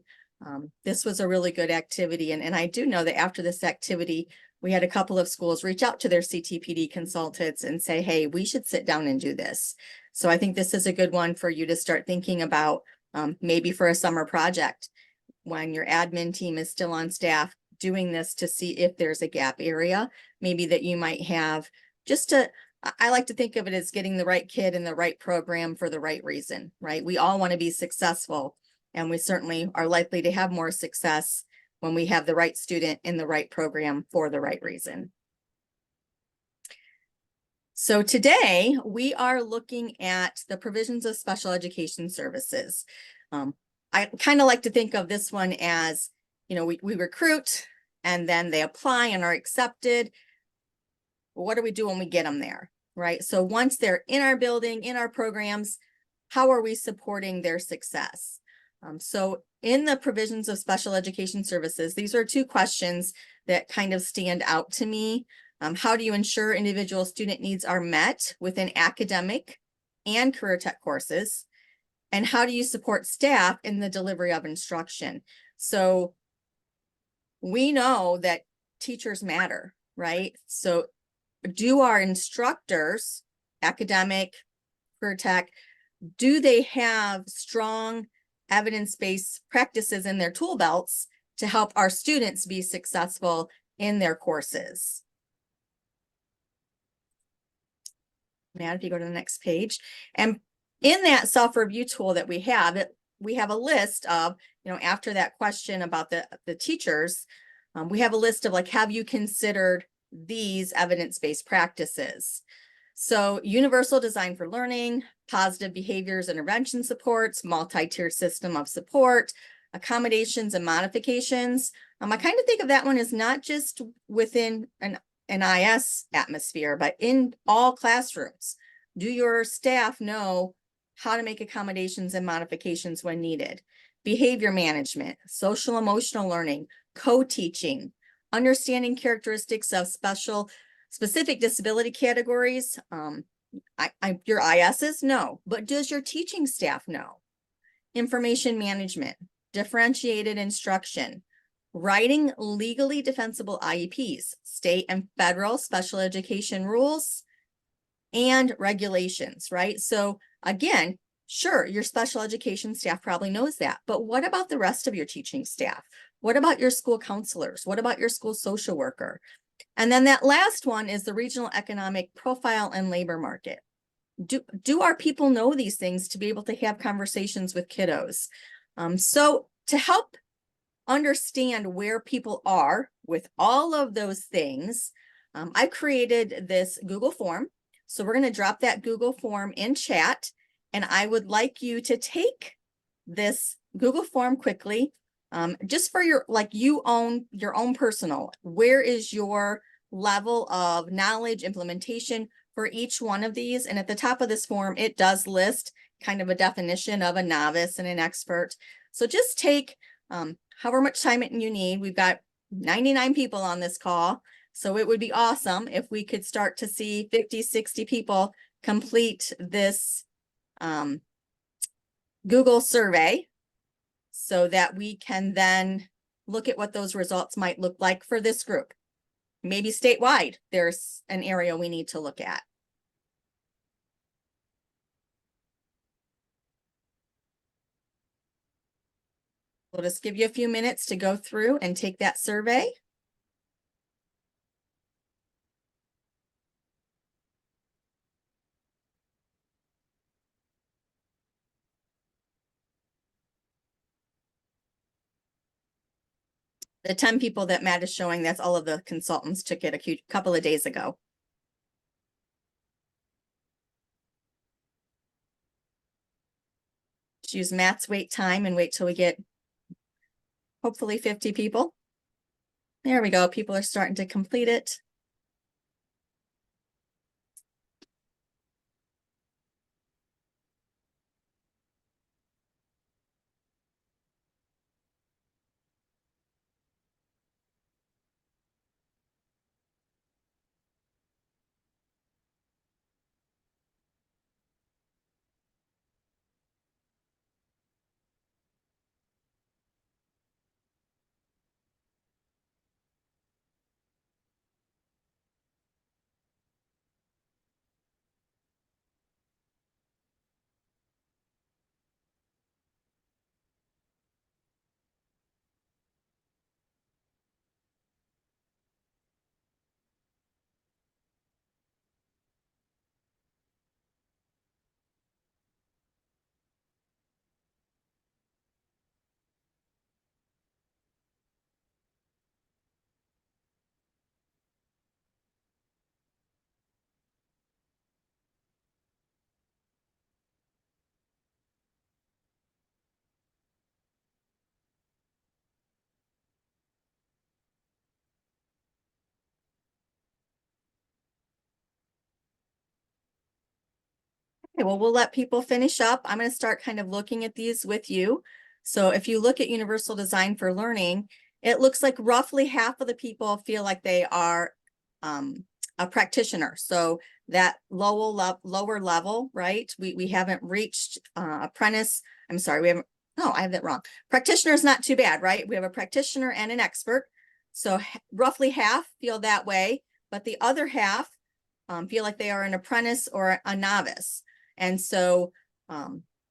This was a really good activity. And I do know that after this activity, we had a couple of schools reach out to their CTPD consultants and say, hey, we should sit down and do this. So I think this is a good one for you to start thinking about, maybe for a summer project when your admin team is still on staff, doing this to see if there's a gap area, maybe that you might have, I like to think of it as getting the right kid in the right program for the right reason, right? We all want to be successful, and we certainly are likely to have more success when we have the right student in the right program for the right reason. So today we are looking at the provisions of special education services. I kind of like to think of this one as, we recruit and then they apply and are accepted. What do we do when we get them there, right? So once they're in our building, in our programs, how are we supporting their success? So in the provisions of special education services, these are 2 questions that kind of stand out to me. How do you ensure individual student needs are met within academic and career tech courses? And how do you support staff in the delivery of instruction? So we know that teachers matter, right? So do our instructors, academic, career tech, do they have strong evidence-based practices in their tool belts to help our students be successful in their courses? Matt, if you go to the next page. And in that self-review tool that we have a list of, after that question about the teachers, we have a list of like, have you considered these evidence-based practices? So universal design for learning, positive behaviors intervention supports, multi-tier system of support, accommodations and modifications. I kind of think of that one as not just within an IS atmosphere, but in all classrooms. Do your staff know how to make accommodations and modifications when needed? Behavior management, social emotional learning, co-teaching, understanding characteristics of specific disability categories. Your ISs know, but does your teaching staff know? Information management, differentiated instruction, writing legally defensible IEPs, state and federal special education rules and regulations, right? So again, sure, your special education staff probably knows that, but what about the rest of your teaching staff? What about your school counselors? What about your school social worker? And then that last one is the regional economic profile and labor market. Do our people know these things to be able to have conversations with kiddos? So to help understand where people are with all of those things, I created this Google form. So we're going to drop that Google form in chat, and I would like you to take this Google form quickly, just for your, like, your own personal, where is your level of knowledge in for each one of these? And at the top of this form, it does list kind of a definition of a novice and an expert. So just take however much time you need. We've got 99 people on this call. So it would be awesome if we could start to see 50, 60 people complete this Google survey so that we can then look at what those results might look like for this group. Maybe statewide, there's an area we need to look at. We'll just give you a few minutes to go through and take that survey. The 10 people that Matt is showing, that's all of the consultants took it a couple of days ago. Just use Matt's wait time and wait till we get hopefully 50 people. There we go. People are starting to complete it. Okay, well, we'll let people finish up. I'm going to start kind of looking at these with you. So if you look at Universal Design for Learning, it looks like roughly half of the people feel like they are a practitioner. So that lower level, right? We haven't reached apprentice. I'm sorry, we haven't. No, I have that wrong. Practitioner is not too bad, right? We have a practitioner and an expert. So roughly half feel that way, but the other half feel like they are an apprentice or a novice. And so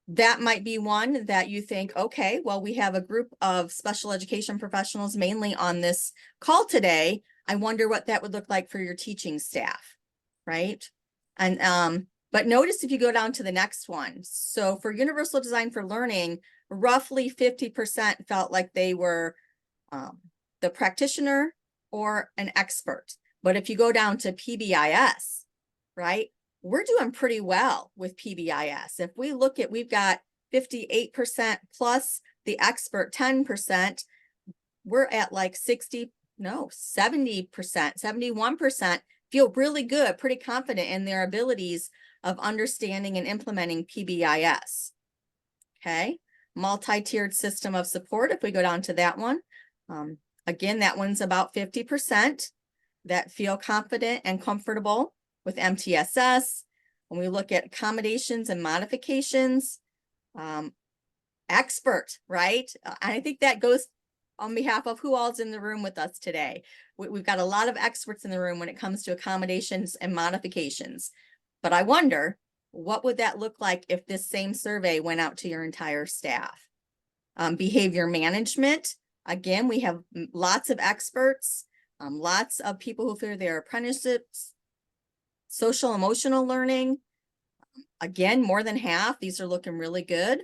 that might be one that you think, okay, well, we have a group of special education professionals mainly on this call today. I wonder what that would look like for your teaching staff, right? And but notice if you go down to the next one. So for Universal Design for Learning, roughly 50% felt like they were the practitioner or an expert. But if you go down to PBIS, right, we're doing pretty well with PBIS. If we look at, we've got 58% plus the expert 10%, we're at like 70%, 71%, feel really good, pretty confident in their abilities of understanding and implementing PBIS. Okay, multi-tiered system of support, if we go down to that one, again, that one's about 50% that feel confident and comfortable with MTSS. When we look at accommodations and modifications, expert, right? I think that goes on behalf of who all's in the room with us today. We've got a lot of experts in the room when it comes to accommodations and modifications. But I wonder, what would that look like if this same survey went out to your entire staff? Behavior management, again, we have lots of experts, lots of people who through their apprenticeships. Social emotional learning, again, more than half. These are looking really good.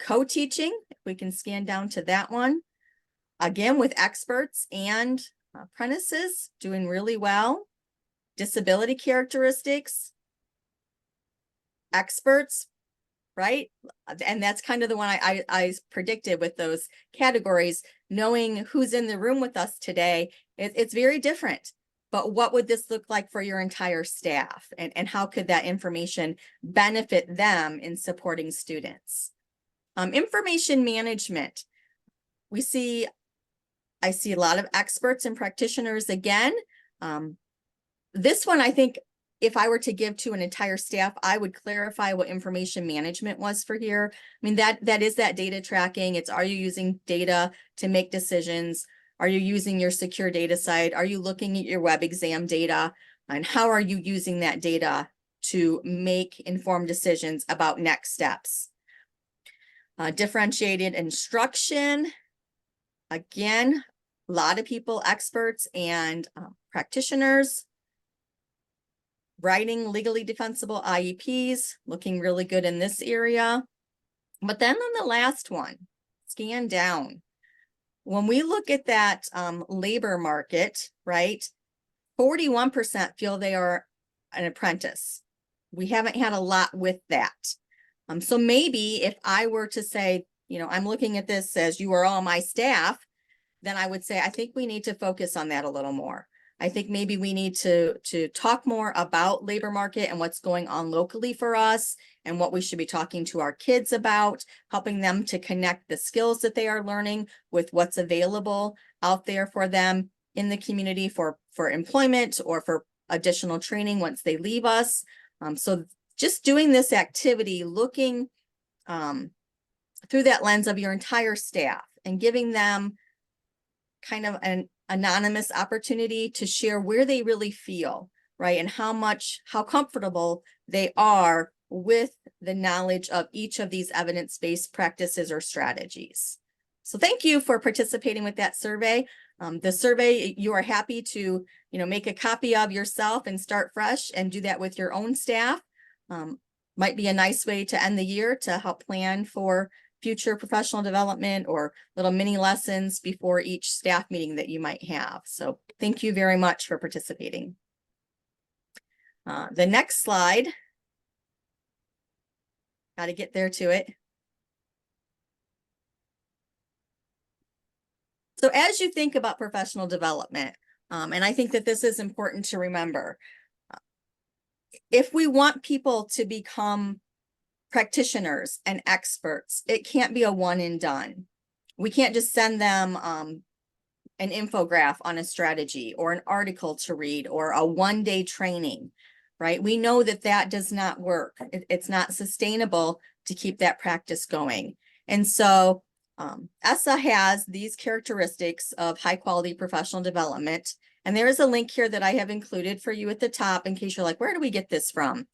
Co-teaching, if we can scan down to that one. Again, with experts and apprentices, doing really well. Disability characteristics, experts, right? And that's kind of the one I predicted with those categories. Knowing who's in the room with us today, it's very different. But what would this look like for your entire staff? And how could that information benefit them in supporting students? Information management. I see a lot of experts and practitioners again. This one, I think, if I were to give to an entire staff, I would clarify what information management was for here. I mean, that is that data tracking. It's, are you using data to make decisions? Are you using your secure data site? Are you looking at your web exam data? And how are you using that data to make informed decisions about next steps? Differentiated instruction. Again, a lot of people, experts and practitioners. Writing legally defensible IEPs, looking really good in this area. But then on the last one, scan down. When we look at that labor market, right, 41% feel they are an apprentice. We haven't had a lot with that. So maybe if I were to say, you know, I'm looking at this as you are all my staff, then I would say, I think we need to focus on that a little more. I think maybe we need to talk more about labor market and what's going on locally for us and what we should be talking to our kids about, helping them to connect the skills that they are learning with what's available out there for them in the community for employment or for additional training once they leave us. So just doing this activity, looking through that lens of your entire staff and giving them kind of an anonymous opportunity to share where they really feel, right? And how comfortable they are with the knowledge of each of these evidence-based practices or strategies. So thank you for participating with that survey. The survey, you are happy to, make a copy of yourself and start fresh and do that with your own staff. Might be a nice way to end the year to help plan for future professional development or little mini lessons before each staff meeting that you might have. So thank you very much for participating. The next slide, got to get there to it. So as you think about professional development, and I think that this is important to remember, if we want people to become practitioners and experts, it can't be a one and done. We can't just send them an infographic on a strategy or an article to read or a one-day training, right? We know that that does not work. It's not sustainable to keep that practice going. And so ESSA has these characteristics of high quality professional development. And there is a link here that I have included for you at the top in case you're like, where do we get this from?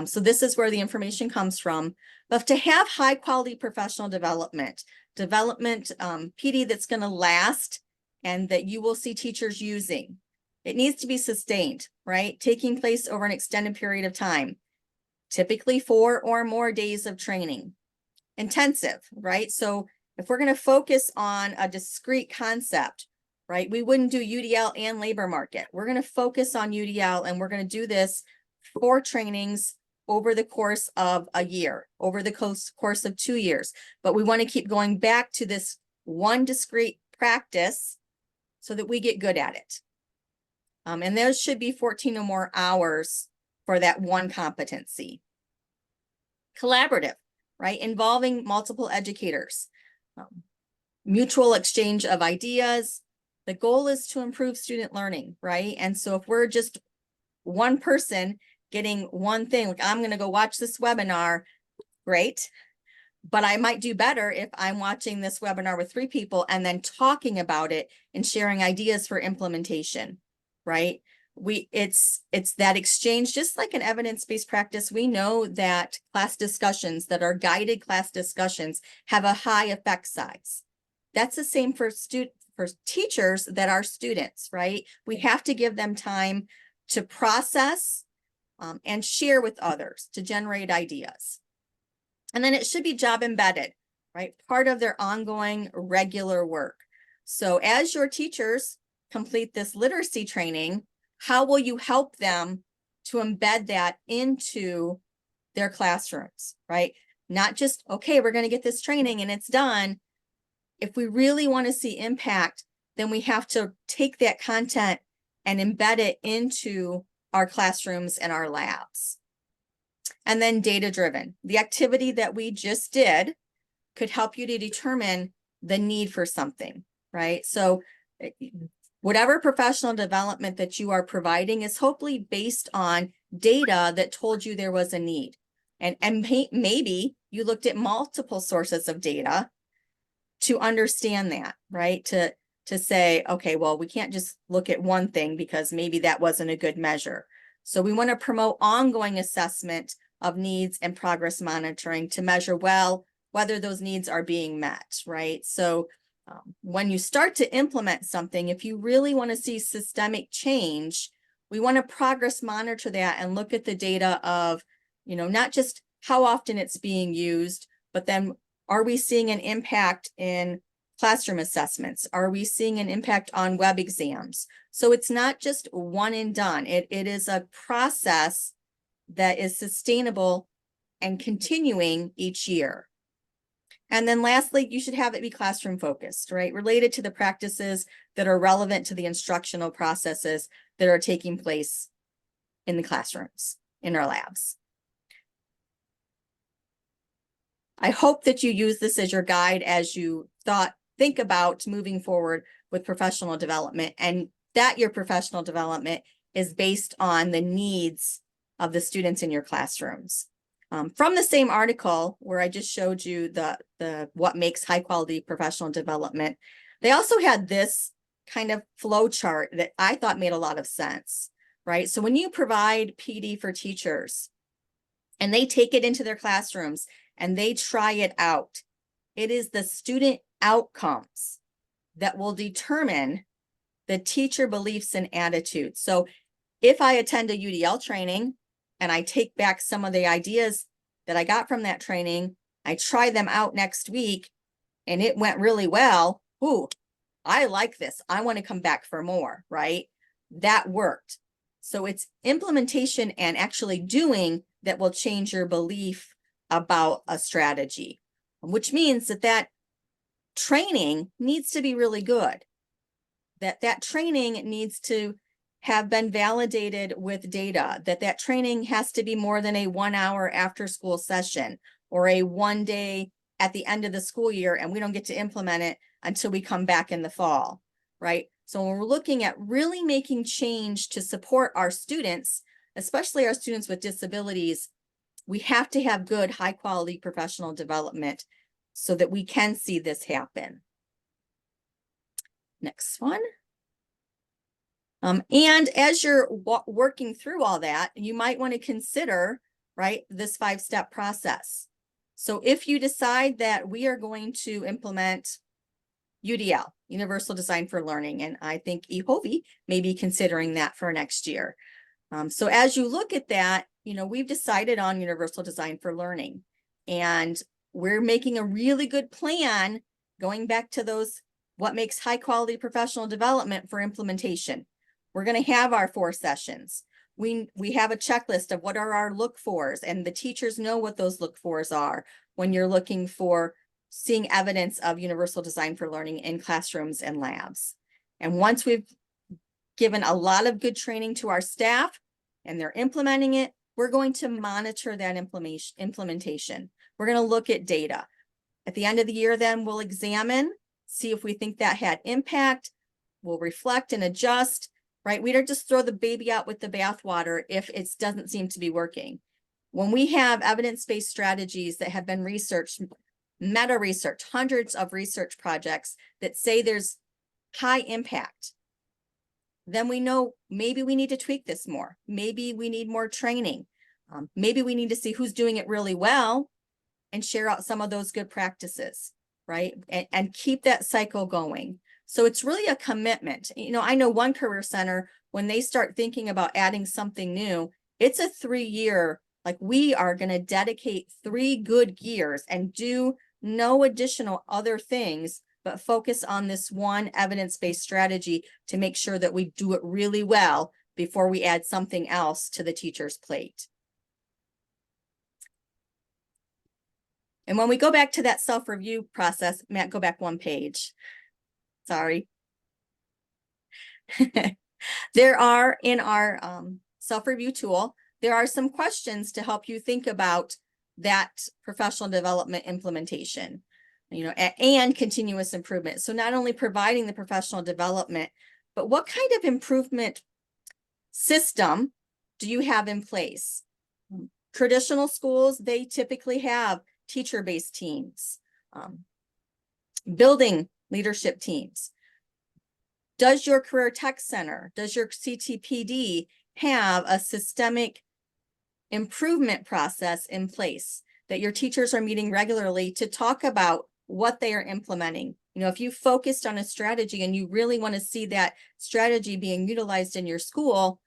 So this is where the information comes from. But to have high quality professional development, PD that's going to last and that you will see teachers using, it needs to be sustained, right? Taking place over an extended period of time, typically 4 or more days of training. Intensive, right? So if we're going to focus on a discrete concept, right, we wouldn't do UDL and labor market. We're going to focus on UDL and we're going to do this 4 trainings over the course of a year, over the course of 2 years. But we want to keep going back to this one discrete practice so that we get good at it. And there should be 14 or more hours for that one competency. Collaborative, right? Involving multiple educators. Mutual exchange of ideas. The goal is to improve student learning, right? And so if we're just one person getting one thing, like I'm going to go watch this webinar, great. But I might do better if I'm watching this webinar with 3 people and then talking about it and sharing ideas for implementation, right? It's that exchange, just like an evidence-based practice. We know that class discussions that are guided class discussions have a high effect size. That's the same for teachers that are students, right? We have to give them time to process and share with others to generate ideas. And then it should be job embedded, right? Part of their ongoing regular work. So as your teachers complete this literacy training, how will you help them to embed that into their classrooms, right? Not just, okay, we're going to get this training and it's done. If we really want to see impact, then we have to take that content and embed it into our classrooms and our labs. And then data-driven. The activity that we just did could help you to determine the need for something, right? So whatever professional development that you are providing is hopefully based on data that told you there was a need. And maybe you looked at multiple sources of data to understand that, right? To say, okay, well, we can't just look at one thing because maybe that wasn't a good measure. So we want to promote ongoing assessment of needs and progress monitoring to measure well whether those needs are being met, right? So when you start to implement something, if you really want to see systemic change, we want to progress monitor that and look at the data of, not just how often it's being used, but then are we seeing an impact in classroom assessments? Are we seeing an impact on web exams? So it's not just one and done. It is a process that is sustainable and continuing each year. And then lastly, you should have it be classroom focused, right? Related to the practices that are relevant to the instructional processes that are taking place in the classrooms, in our labs. I hope that you use this as your guide as you think about moving forward with professional development, and that your professional development is based on the needs of the students in your classrooms. From the same article where I just showed you the what makes high quality professional development, they also had this kind of flow chart that I thought made a lot of sense, right? So when you provide PD for teachers and they take it into their classrooms and they try it out, it is the student outcomes that will determine the teacher beliefs and attitudes. So if I attend a UDL training and I take back some of the ideas that I got from that training, I try them out next week and it went really well. Ooh, I like this. I want to come back for more, right? That worked. So it's implementation and actually doing that will change your belief about a strategy, which means that training needs to be really good. That training needs to have been validated with data, that training has to be more than a 1 hour after school session or a 1 day at the end of the school year, and we don't get to implement it until we come back in the fall, right? So when we're looking at really making change to support our students, especially our students with disabilities, we have to have good, high quality professional development so that we can see this happen. Next one. And as you're working through all that, you might want to consider, right, this 5-step process. So if you decide that we are going to implement UDL, Universal Design for Learning, and I think EHOVI may be considering that for next year. So as you look at that, we've decided on Universal Design for Learning, and we're making a really good plan going back to those, what makes high quality professional development for implementation. We're going to have our 4 sessions. we have a checklist of what are our look fors, and the teachers know what those look fors are when you're looking for seeing evidence of universal design for learning in classrooms and labs. And once we've given a lot of good training to our staff and they're implementing it, we're going to monitor that implementation. We're going to look at data. At the end of the year, then we'll examine, see if we think that had impact. We'll reflect and adjust, right? We don't just throw the baby out with the bathwater if it doesn't seem to be working. When we have evidence-based strategies that have been researched, meta research, hundreds of research projects that say there's high impact, then we know maybe we need to tweak this more. Maybe we need more training. Maybe we need to see who's doing it really well and share out some of those good practices, right? And keep that cycle going. So it's really a commitment. You know, I know one career center, when they start thinking about adding something new, it's a 3-year, like we are going to dedicate 3 good years and do no additional other things, but focus on this one evidence-based strategy to make sure that we do it really well before we add something else to the teacher's plate. And when we go back to that self-review process, Matt, go back 1 page. Sorry. There are in our self-review tool, there are some questions to help you think about that professional development implementation, you know, and continuous improvement. So not only providing the professional development, but what kind of improvement system do you have in place? Traditional schools, they typically have teacher-based teams, building leadership teams. Does your career tech center, does your CTPD have a systemic improvement process in place that your teachers are meeting regularly to talk about what they are implementing? You know, if you focused on a strategy and you really want to see that strategy being utilized in your school,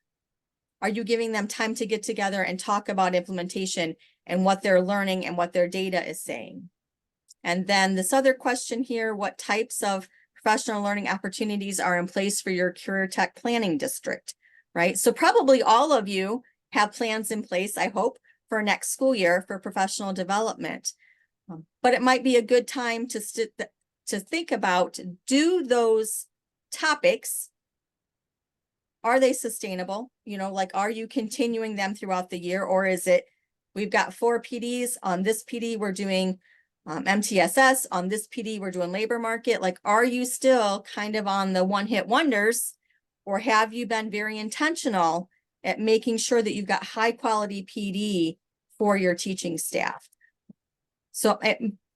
are you giving them time to get together and talk about implementation and what they're learning and what their data is saying? And then this other question here, what types of professional learning opportunities are in place for your career tech planning district, right? So probably all of you have plans in place, I hope, for next school year for professional development. But it might be a good time to think about, do those topics, are they sustainable? You know, like, are you continuing them throughout the year? Or is it, we've got 4 PDs, on this PD we're doing MTSS, on this PD we're doing labor market. Like, are you still kind of on the one-hit wonders, or have you been very intentional at making sure that you've got high quality PD for your teaching staff? So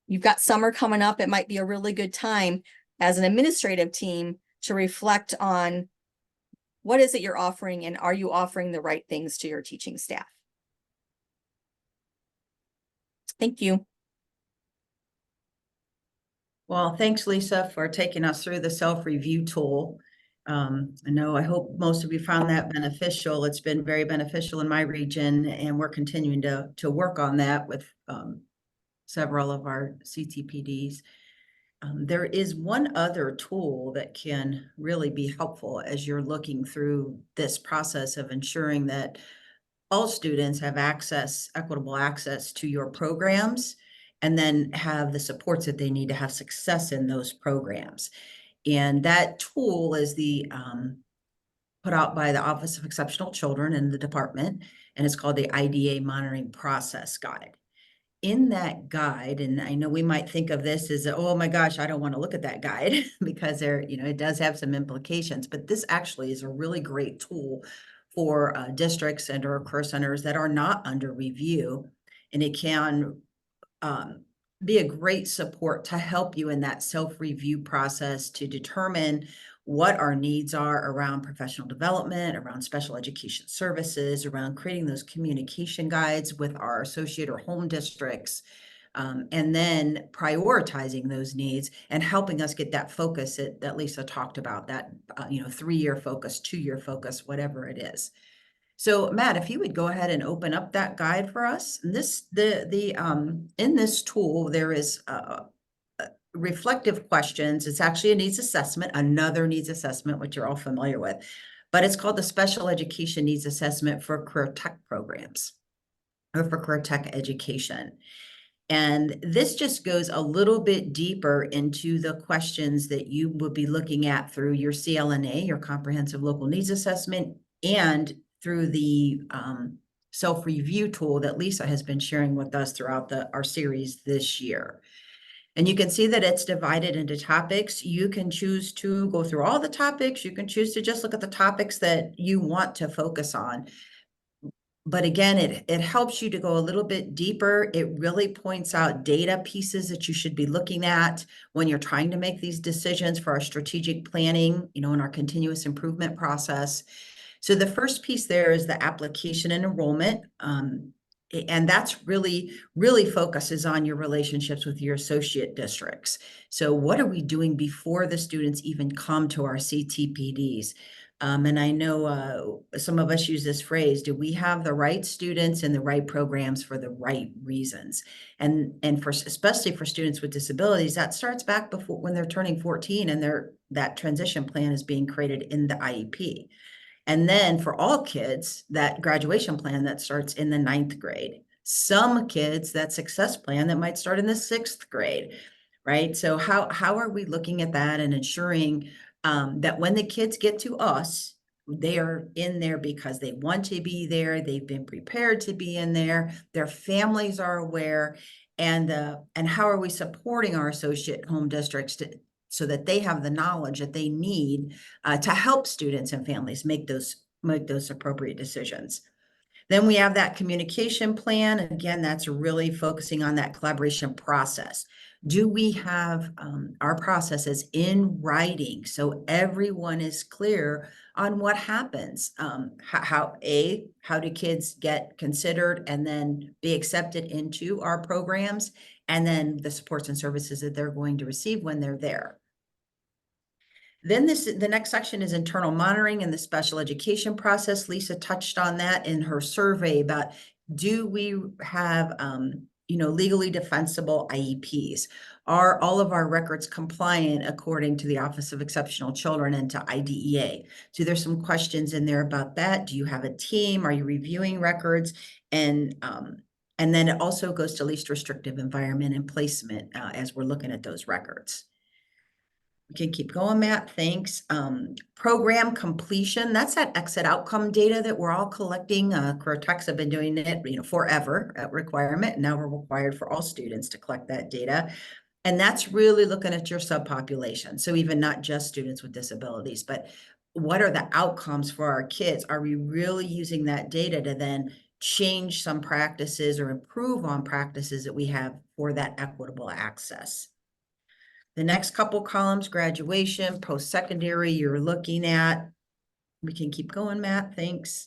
you've got summer coming up. It might be a really good time as an administrative team to reflect on what is it you're offering, and are you offering the right things to your teaching staff? Thank you. Well, thanks, Lisa, for taking us through the self-review tool. I hope most of you found that beneficial. It's been very beneficial in my region, and we're continuing to work on that with several of our CTPDs. There is one other tool that can really be helpful as you're looking through this process of ensuring that all students have equitable access to your programs, and then have the supports that they need to have success in those programs. And that tool is put out by the Office of Exceptional Children in the department, and it's called the IDA Monitoring Process Guide. In that guide, and I know we might think of this as, oh my gosh, I don't want to look at that guide because it does have some implications, but this actually is a really great tool for districts and or career centers that are not under review, and it can be a great support to help you in that self-review process to determine what our needs are around professional development, around special education services, around creating those communication guides with our associate or home districts, and then prioritizing those needs and helping us get that focus that Lisa talked about, that 3-year focus, 2-year focus, whatever it is. So Matt, if you would go ahead and open up that guide for us. And in this tool, there is reflective questions. It's actually a needs assessment, another needs assessment, which you're all familiar with. but it's called the Special Education Needs Assessment for Career Tech Programs, or for career tech education. And this just goes a little bit deeper into the questions that you would be looking at through your CLNA, your Comprehensive Local Needs Assessment, and through the self-review tool that Lisa has been sharing with us throughout our series this year. And you can see that it's divided into topics. You can choose to go through all the topics. You can choose to just look at the topics that you want to focus on. But again, it helps you to go a little bit deeper. It really points out data pieces that you should be looking at when you're trying to make these decisions for our strategic planning, in our continuous improvement process. So the first piece there is the application and enrollment. And that's really focuses on your relationships with your associate districts. So what are we doing before the students even come to our CTPDs? And I know some of us use this phrase, do we have the right students in the right programs for the right reasons? And especially for students with disabilities, that starts back before when they're turning 14 and that transition plan is being created in the IEP. And then for all kids, that graduation plan that starts in the 9th grade. Some kids, that success plan that might start in the 6th grade, right? So how are we looking at that and ensuring that when the kids get to us, they are in there because they want to be there, they've been prepared to be in there, their families are aware, and how are we supporting our associate home districts so that they have the knowledge that they need to help students and families make those appropriate decisions. Then we have that communication plan. Again, that's really focusing on that collaboration process. Do we have our processes in writing so everyone is clear on what happens? How do kids get considered and then be accepted into our programs, and then the supports and services that they're going to receive when they're there. Then the next section is internal monitoring and the special education process. Lisa touched on that in her survey about, do we have, legally defensible IEPs? Are all of our records compliant according to the Office of Exceptional Children and to IDEA? So there's some questions in there about that. Do you have a team? Are you reviewing records? And then it also goes to least restrictive environment and placement as we're looking at those records. We can keep going, Matt, thanks. Program completion, that's that exit outcome data that we're all collecting. Career Techs have been doing it, forever at requirement. Now we're required for all students to collect that data. And that's really looking at your subpopulation. So even not just students with disabilities, but what are the outcomes for our kids? Are we really using that data to then change some practices or improve on practices that we have for that equitable access? The next couple columns, graduation, post-secondary, you're looking at. We can keep going, Matt, thanks.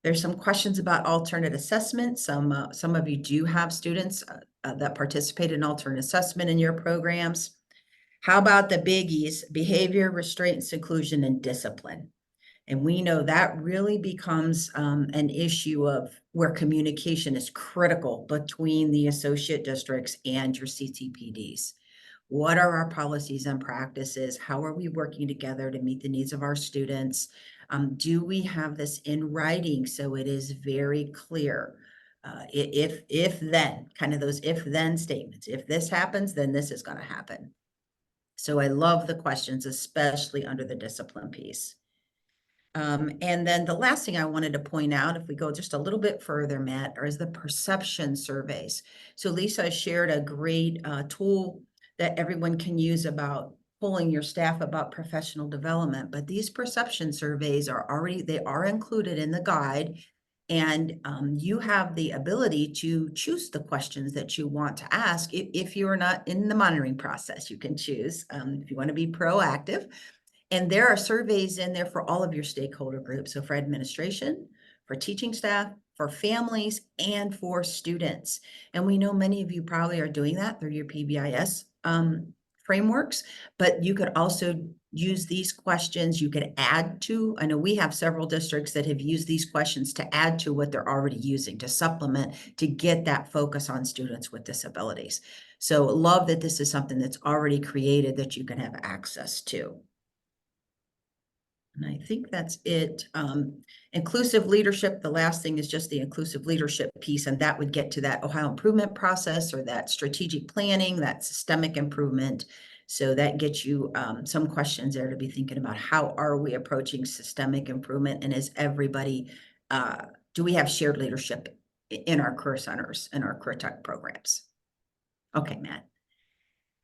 There's some questions about alternate assessment. Some of you do have students that participate in alternate assessment in your programs. How about the biggies, behavior, restraints, inclusion, and discipline? And we know that really becomes an issue of where communication is critical between the associate districts and your CTPDs. What are our policies and practices? How are we working together to meet the needs of our students? Do we have this in writing so it is very clear? If then, kind of those if then statements. If this happens, then this is going to happen. So I love the questions, especially under the discipline piece. And then the last thing I wanted to point out, if we go just a little bit further, Matt, is the perception surveys. So Lisa shared a great tool that everyone can use about polling your staff about professional development. But these perception surveys are included in the guide. And you have the ability to choose the questions that you want to ask. If you're not in the monitoring process, you can choose if you want to be proactive. And there are surveys in there for all of your stakeholder groups. So for administration, for teaching staff, for families, and for students. And we know many of you probably are doing that through your PBIS frameworks, but you could also use these questions. You could add to, I know we have several districts that have used these questions to add to what they're already using, to supplement, to get that focus on students with disabilities. So love that this is something that's already created that you can have access to. And I think that's it. Inclusive leadership, the last thing is just the inclusive leadership piece, and that would get to that Ohio improvement process or that strategic planning, that systemic improvement. So that gets you some questions there to be thinking about. How are we approaching systemic improvement? And is everybody, do we have shared leadership in our career centers and our career tech programs? Okay, Matt.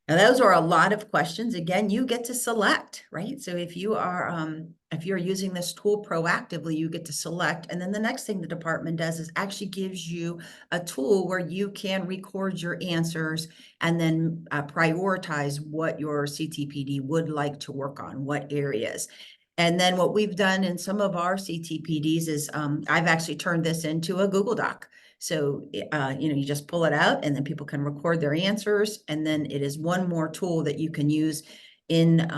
Now, those are a lot of questions. Again, you get to select, right? So if you're using this tool proactively, you get to select. And then the next thing the department does is actually gives you a tool where you can record your answers and then prioritize what your CTPD would like to work on, what areas. And then what we've done in some of our CTPDs is I've actually turned this into a Google Doc. So, you just pull it out and then people can record their answers. And then it is one more tool that you can use in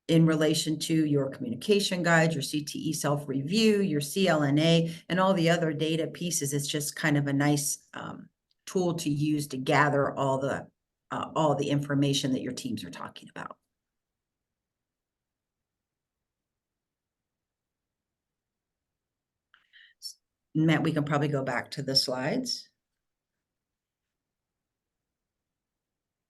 relation to your communication guide, your CTE self-review, your CLNA, and all the other data pieces. It's just kind of a nice tool to use to gather all the information that your teams are talking about. Matt, we can probably go back to the slides.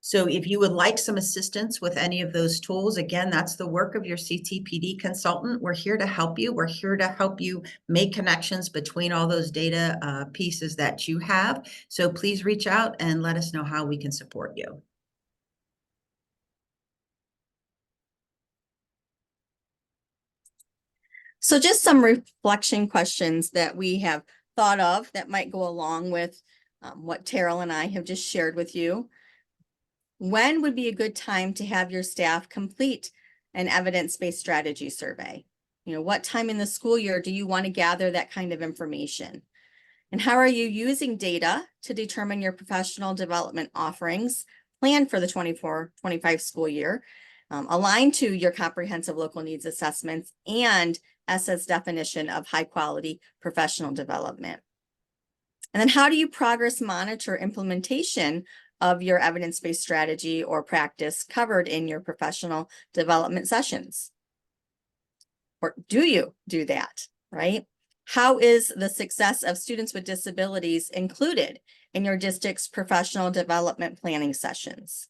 So if you would like some assistance with any of those tools, again, that's the work of your CTPD consultant. We're here to help you. We're here to help you make connections between all those data pieces that you have. So please reach out and let us know how we can support you. So just some reflection questions that we have thought of that might go along with what Terrell and I have just shared with you. When would be a good time to have your staff complete an evidence-based strategy survey? What time in the school year do you want to gather that kind of information? And how are you using data to determine your professional development offerings planned for the 24-25 school year, aligned to your comprehensive local needs assessments and ESSA's definition of high quality professional development? And then how do you progress monitor implementation of your evidence-based strategy or practice covered in your professional development sessions? Or do you do that, right? How is the success of students with disabilities included in your district's professional development planning sessions?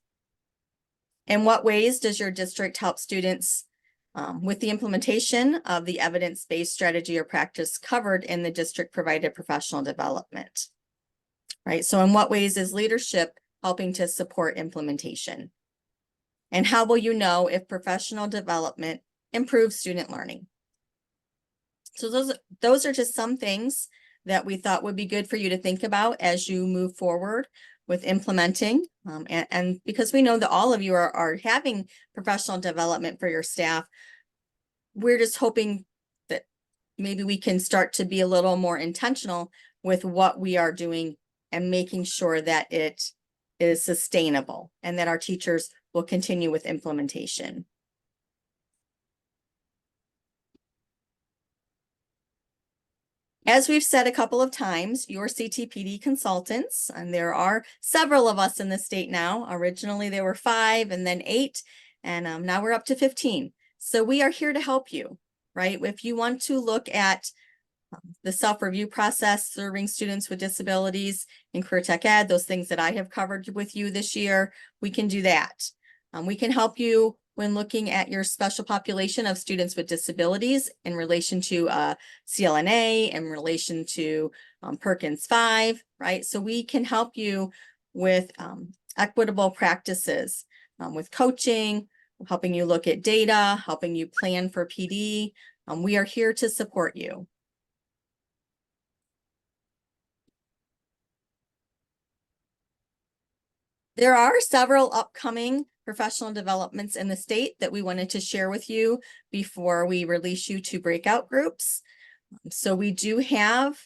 In what ways does your district help students with the implementation of the evidence-based strategy or practice covered in the district provided professional development, right? So in what ways is leadership helping to support implementation? And how will you know if professional development improves student learning? So those are just some things that we thought would be good for you to think about as you move forward with implementing. And because we know that all of you are having professional development for your staff, we're just hoping that maybe we can start to be a little more intentional with what we are doing and making sure that it is sustainable and that our teachers will continue with implementation. As we've said a couple of times, your CTPD consultants, and there are several of us in the state now. Originally, there were 5 and then 8, and now we're up to 15. So we are here to help you, right? If you want to look at the self-review process, serving students with disabilities in career tech ed, those things that I have covered with you this year, we can do that. We can help you when looking at your special population of students with disabilities in relation to CLNA, in relation to Perkins 5, right? So we can help you with equitable practices, with coaching, helping you look at data, helping you plan for PD. We are here to support you. There are several upcoming professional developments in the state that we wanted to share with you before we release you to breakout groups. So we do have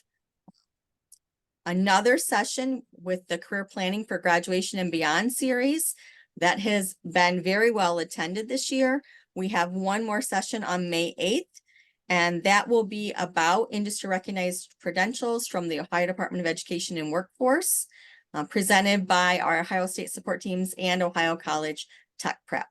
another session with the Career Planning for Graduation and Beyond series that has been very well attended this year. We have one more session on May 8th, and that will be about industry recognized credentials from the Ohio Department of Education and Workforce, presented by our Ohio State support teams and Ohio College Tech Prep.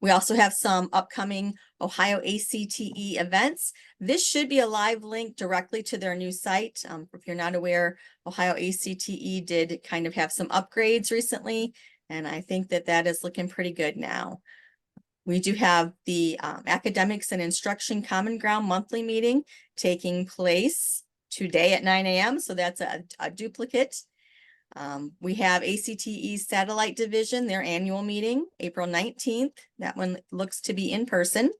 We also have some upcoming Ohio ACTE events. This should be a live link directly to their new site. If you're not aware, Ohio ACTE did kind of have some upgrades recently, and I think that that is looking pretty good now. We do have the Academics and Instruction Common Ground monthly meeting taking place today at 9 a.m. So that's a duplicate. We have ACTE's Satellite Division, their annual meeting, April 19th. That one looks to be in person.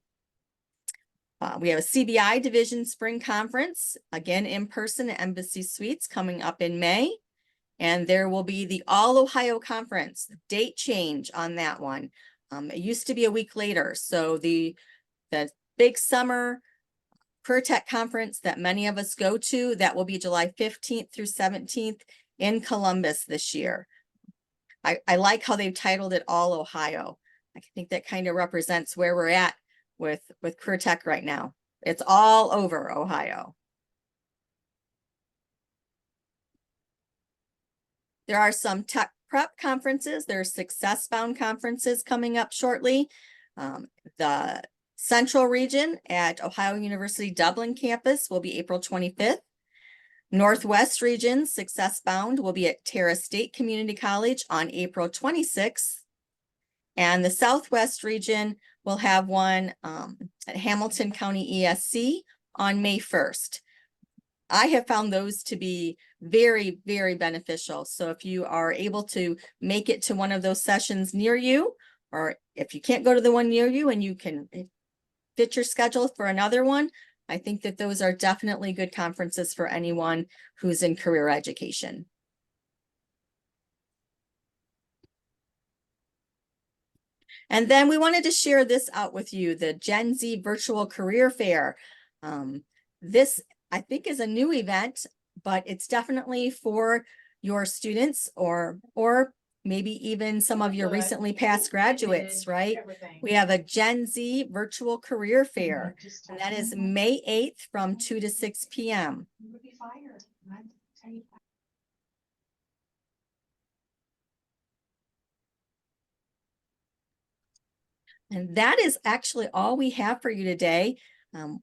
We have a CBI Division Spring Conference, again in person at Embassy Suites coming up in May. And there will be the All Ohio Conference, date change on that one. It used to be a week later. So the big summer Career Tech conference that many of us go to, that will be July 15th through 17th in Columbus this year. I like how they've titled it All Ohio. I think that kind of represents where we're at with Career Tech right now. It's all over Ohio. There are some tech prep conferences. There are Success Bound conferences coming up shortly. The Central Region at Ohio University Dublin campus will be April 25th. Northwest Region Success Bound will be at Terra State Community College on April 26th. And the Southwest Region will have one at Hamilton County ESC on May 1st. I have found those to be very, very beneficial. So if you are able to make it to one of those sessions near you, or if you can't go to the one near you and you can fit your schedule for another one, I think that those are definitely good conferences for anyone who's in career education. And then we wanted to share this out with you, the Gen Z Virtual Career Fair. This, I think, is a new event, but it's definitely for your students or maybe even some of your recently passed graduates, right? We have a Gen Z Virtual Career Fair, and that is May 8th from 2 to 6 p.m. And that is actually all we have for you today.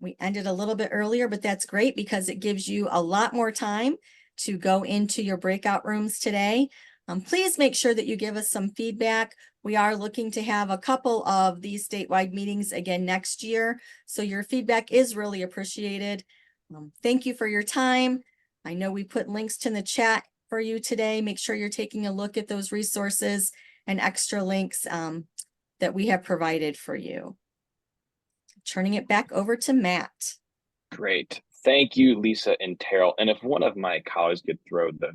We ended a little bit earlier, but that's great because it gives you a lot more time to go into your breakout rooms today. Please make sure that you give us some feedback. We are looking to have a couple of these statewide meetings again next year. So your feedback is really appreciated. Thank you for your time. I know we put links to the chat for you today. Make sure you're taking a look at those resources and extra links that we have provided for you. Turning it back over to Matt. Great. Thank you, Lisa and Terrell. And if one of my colleagues could throw the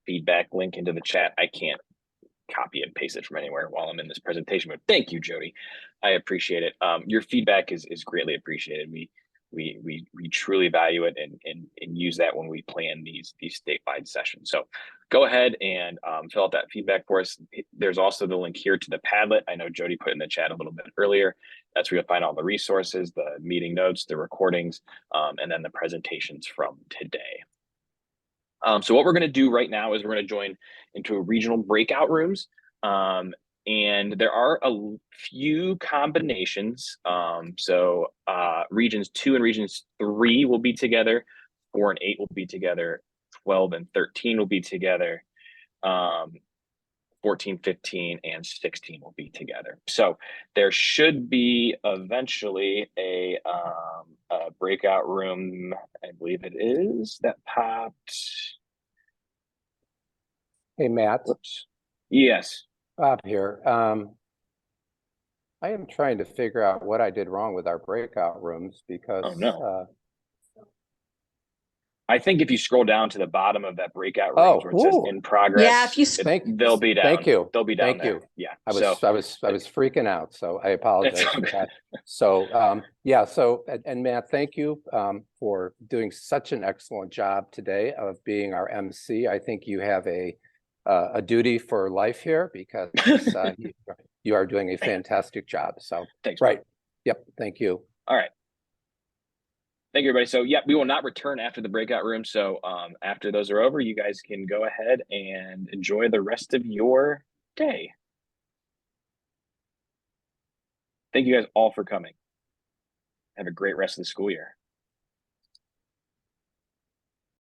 feedback link into the chat, I can't copy and paste it from anywhere while I'm in this presentation, but thank you, Jody. I appreciate it. Your feedback is greatly appreciated. We truly value it and use that when we plan these statewide sessions. So go ahead and fill out that feedback for us. There's also the link here to the Padlet. I know Jody put in the chat a little bit earlier. That's where you'll find all the resources, the meeting notes, the recordings, and then the presentations from today. So what we're going to do right now is we're going to join into regional breakout rooms. And there are a few combinations. Regions 2 and regions 3 will be together. 4 and 8 will be together. 12 and 13 will be together. 14, 15, and 16 will be together. So there should be eventually a breakout room, I believe it is, that popped. Hey, Matt. Whoops. Yes. Bob here. I am trying to figure out what I did wrong with our breakout rooms because Oh, no. I think if you scroll down to the bottom of that breakout room where it says in progress, Yeah, if you they'll be down. Thank you. They'll be down Thank there. you. Yeah. I was freaking out, so I apologize for okay. that. So yeah, so and Matt, thank you for doing such an excellent job today of being our MC. I think you have a duty for life here because you are doing a fantastic job. So Thanks. Right. Yep. Thank you. All right. Thank you, everybody. So, yeah, we will not return after the breakout room. So after those are over, you guys can go ahead and enjoy the rest of your day. Thank you guys all for coming. Have a great rest of the school year.